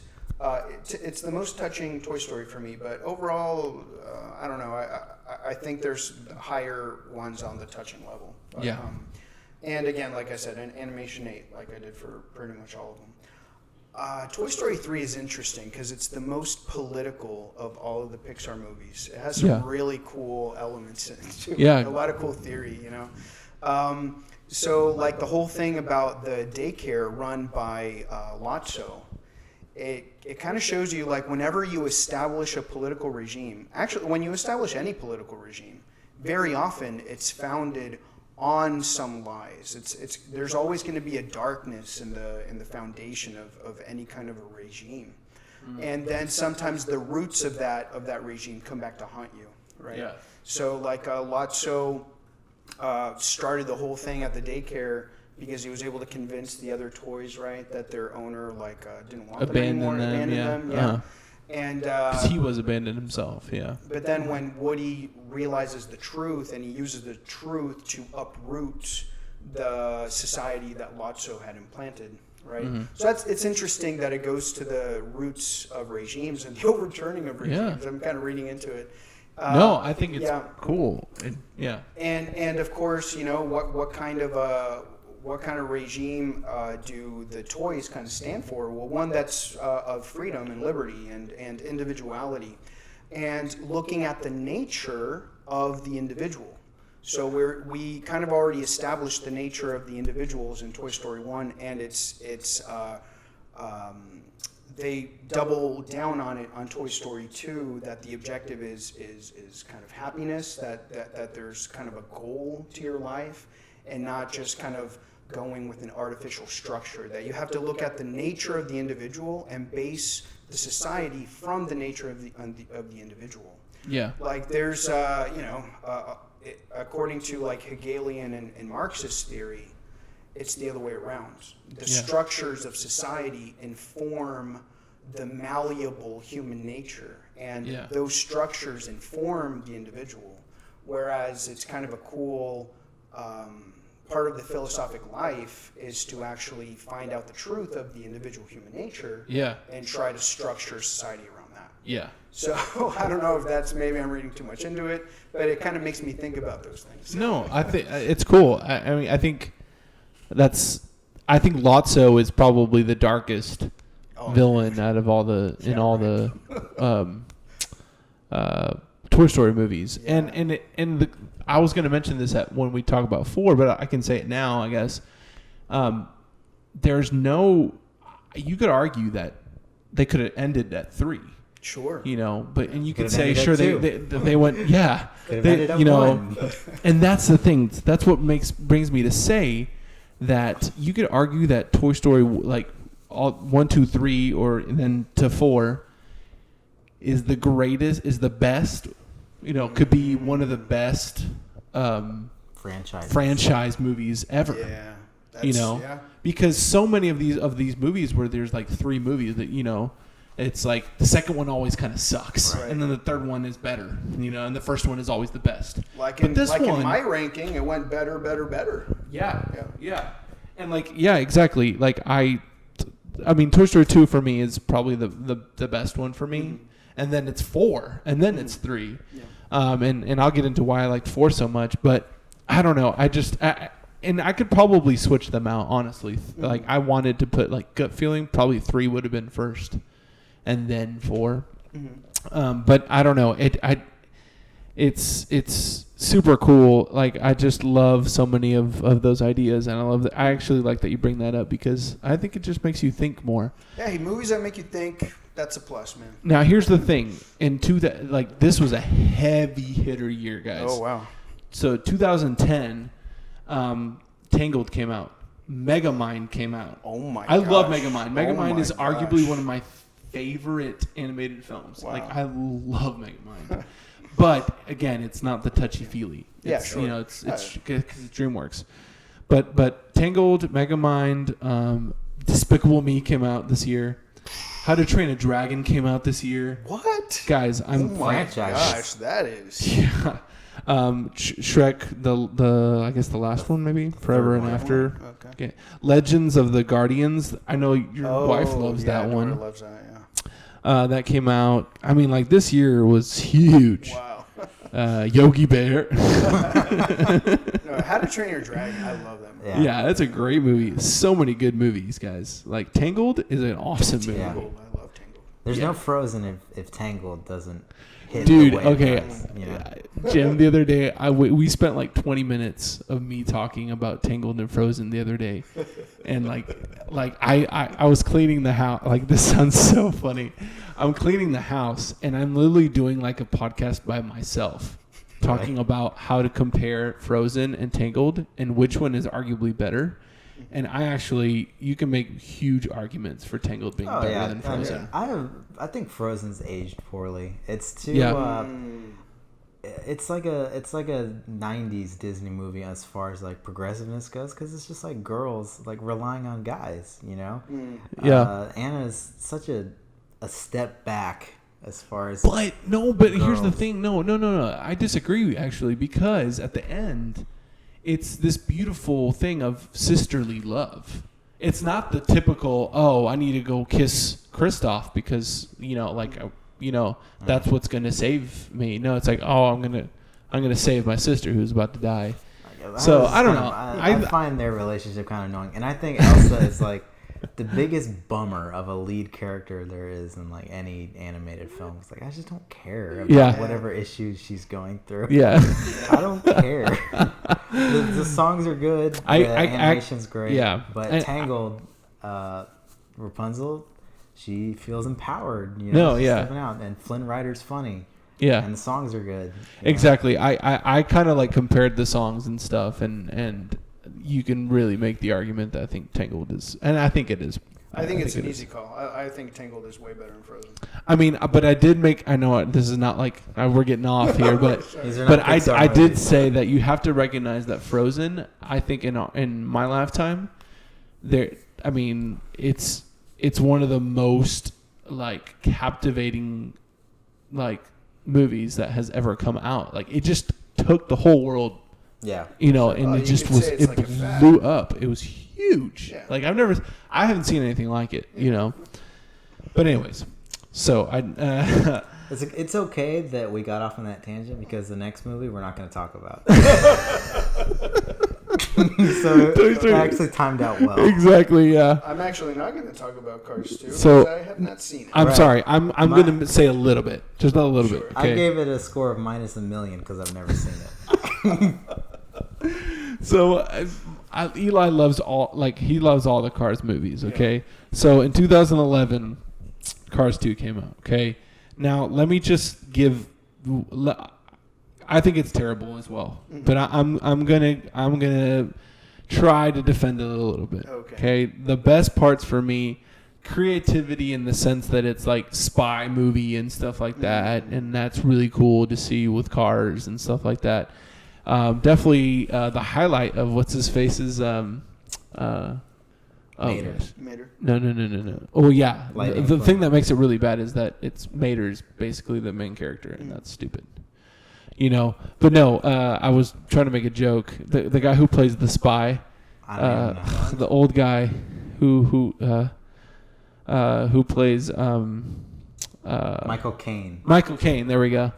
Speaker 3: It's the most touching Toy Story for me, but overall, I don't know. I think there's higher ones on the touching level. But,
Speaker 1: yeah.
Speaker 3: And again, like I said, an animation 8, like I did for pretty much all of them. Toy Story 3 is interesting because it's the most political of all of the Pixar movies. It has some really cool elements in it. A lot of cool theory, So like the whole thing about the daycare run by Lotso it kind of shows you, like, whenever you establish a political regime, actually when you establish any political regime, very often it's founded on some lies. There's always going to be a darkness in the foundation of any kind of a regime. And then sometimes the roots of that regime come back to haunt you, right? Yeah. So like Lotso started the whole thing at the daycare because he was able to convince the other toys, right, that their owner didn't want them anymore, abandoned them. Yeah. Uh-huh. And because
Speaker 1: he was abandoned himself, yeah.
Speaker 3: But then when Woody realizes the truth and he uses the truth to uproot the society that Lotso had implanted. Right, so it's interesting that it goes to the roots of regimes and the overturning of regimes. Yeah. I'm kind of reading into it.
Speaker 1: No, I think it's cool.
Speaker 3: And of course, you know what kind of regime do the toys kind of stand for? Well, one that's of freedom and liberty and individuality, and looking at the nature of the individual. So we kind of already established the nature of the individuals in Toy Story 1, and they double down on it on Toy Story 2, that the objective is kind of happiness, that there's kind of a goal to your life, and not just kind of going with an artificial structure, that you have to look at the nature of the individual and base the society from the nature of the individual.
Speaker 1: Yeah.
Speaker 3: Like there's according to like Hegelian and Marxist theory, it's the other way around. The structures of society inform the malleable human nature, and those structures inform the individual. Whereas it's kind of a cool part of the philosophic life is to actually find out the truth of the individual human nature and try to structure society around that.
Speaker 1: Yeah.
Speaker 3: So I don't know if maybe I'm reading too much into it, but it kind of makes me think about those things.
Speaker 1: No, I think it's cool. I mean, I think Lotso is probably the darkest villain out of all the Toy Story movies. Yeah. And I was going to mention this when we talk about 4, but I can say it now, I guess. You could argue that they could have ended at 3.
Speaker 3: Sure.
Speaker 1: You know, and you could say, sure, they went, and that's the thing. That's what brings me to say that you could argue that Toy Story, like 1, 2, 3, or then to 4, is the greatest, is the best. You know, could be one of the best franchise movies ever. Yeah. Because so many of these movies where there's like 3 movies that, you know, it's like the second one always kind of sucks, right. And then the third one is better, you know, and the first one is always the best.
Speaker 3: In my ranking, it went better.
Speaker 1: Yeah. And exactly. Like I mean, Toy Story 2 for me is probably the best one for me, and then it's 4, and then it's 3. Yeah. And I'll get into why I liked 4 so much, but I don't know. And I could probably switch them out, honestly. Like I wanted to put like gut feeling, probably 3 would have been first, and then 4. But I don't know. It's super cool. Like I just love so many of those ideas, and I actually like that you bring that up because I think it just makes you think more.
Speaker 3: Yeah, movies that make you think. That's a plus, man.
Speaker 1: Now here's the thing. This was a heavy hitter year, guys.
Speaker 3: Oh wow.
Speaker 1: So 2010, Tangled came out. Megamind came out.
Speaker 3: Oh my!
Speaker 1: I love Megamind. Megamind is arguably one of my favorite animated films. Wow. Like I love Megamind. But again, it's not the touchy-feely.
Speaker 3: Sure.
Speaker 1: You know, it's DreamWorks. But Tangled, Megamind, Despicable Me came out this year. How to Train a Dragon came out this year.
Speaker 3: What?
Speaker 1: Guys, I'm...
Speaker 3: Oh my gosh, that is...
Speaker 1: Yeah. Shrek, I guess the last one maybe? Forever and After. Okay. Legends of the Guardians. I know your wife loves that one.
Speaker 3: My wife loves that, yeah.
Speaker 1: That came out. I mean, like, this year was huge.
Speaker 3: Wow.
Speaker 1: Yogi Bear.
Speaker 3: No, How to Train Your Dragon. I love that movie.
Speaker 1: Yeah, that's a great movie. So many good movies, guys. Like, Tangled is an awesome movie.
Speaker 3: I love Tangled.
Speaker 2: There's no Frozen if Tangled doesn't hit.
Speaker 1: Dude,
Speaker 2: the way
Speaker 1: okay.
Speaker 2: it does, you know?
Speaker 1: Jim, the other day, we spent like 20 minutes of me talking about Tangled and Frozen the other day, and I was cleaning the house. Like, this sounds so funny. I'm cleaning the house, and I'm literally doing like a podcast by myself, talking about how to compare Frozen and Tangled and which one is arguably better. And you can make huge arguments for Tangled being better than Frozen.
Speaker 2: I think Frozen's aged poorly. It's too. It's like a 90s Disney movie as far as like progressiveness goes, because it's just like girls like relying on guys, you know. Anna is such a step back as far as.
Speaker 1: But here's the thing. No. I disagree actually, because at the end, it's this beautiful thing of sisterly love. It's not the typical, I need to go kiss Kristoff because, that's what's going to save me. No, it's like, I'm going to save my sister who's about to die. So, I don't know.
Speaker 2: I find their relationship kind of annoying. And I think Elsa is like the biggest bummer of a lead character there is in like any animated film. It's like, I just don't care about whatever issues she's going through.
Speaker 1: Yeah.
Speaker 2: I don't care. The songs are good. The animation's great.
Speaker 1: Yeah.
Speaker 2: But Tangled, Rapunzel, she feels empowered. Stepping out. And Flynn Rider's funny.
Speaker 1: Yeah.
Speaker 2: And the songs are good.
Speaker 1: Exactly. I kind of like compared the songs and stuff, and you can really make the argument that I think Tangled is, and I think it is.
Speaker 3: I think it's an easy call. I think Tangled is way better than Frozen.
Speaker 1: I mean, but I did make. I know this is not like we're getting off here, but I did say that you have to recognize that Frozen. I think in my lifetime, it's one of the most like captivating like movies that has ever come out. Like, it just took the whole world.
Speaker 2: Yeah.
Speaker 1: And it just was, it like blew up. It was huge. Yeah. Like, I haven't seen anything like it, But anyways, so
Speaker 2: it's okay that we got off on that tangent, because the next movie we're not going to talk about. So it actually timed out well.
Speaker 1: Exactly, yeah.
Speaker 3: I'm actually not going to talk about Cars 2,
Speaker 1: so,
Speaker 3: because I have not seen it.
Speaker 1: I'm sorry. I'm going to say a little bit. Just a little bit. Okay?
Speaker 2: I gave it a score of -1,000,000 because I've never seen it.
Speaker 1: So Eli loves all the Cars movies, okay? Yeah. So in 2011, Cars 2 came out, okay? Now, let me just I think it's terrible as well, but I'm gonna try to defend it a little bit. Okay. The best parts for me, creativity in the sense that it's like spy movie and stuff like that, and that's really cool to see with cars and stuff like that. Definitely the highlight of what's his face's
Speaker 2: Mater.
Speaker 1: No. Oh yeah, the thing that makes it really bad is that Mater's basically the main character, and that's stupid. But no, I was trying to make a joke. The guy who plays the spy, the old guy who plays
Speaker 2: Michael Caine.
Speaker 1: Michael Caine, there we go.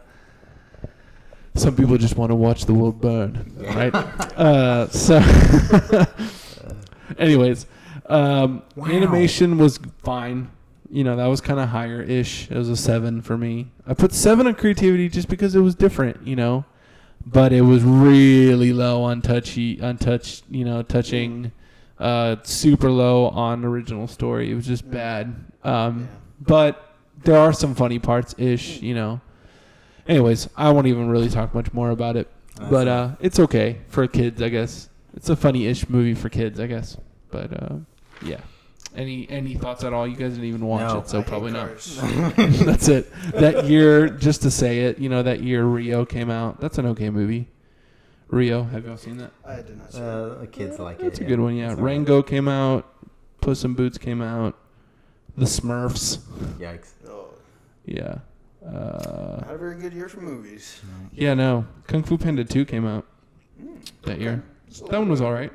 Speaker 1: Some people just want to watch the world burn, right? Anyways, animation was fine. That was kind of higher-ish. It was a 7 for me. I put 7 on creativity just because it was different, But it was really low on touching, super low on original story. It was just bad. But there are some funny parts-ish, Anyways, I won't even really talk much more about it. But it's okay for kids, I guess. It's a funny-ish movie for kids, I guess. But, yeah. Any thoughts at all? You guys didn't even watch it, so probably not. That's it. That year, just to say it, that year Rio came out. That's an okay movie. Rio, have y'all seen that?
Speaker 3: I did not see it.
Speaker 2: The kids like it.
Speaker 1: That's a good one, yeah. Rango came out. Puss in Boots came out. The Smurfs.
Speaker 2: Yikes.
Speaker 3: Oh.
Speaker 1: Yeah.
Speaker 3: Not a very good year for movies.
Speaker 1: Yeah, no. Kung Fu Panda 2 came out that year. That one was all right.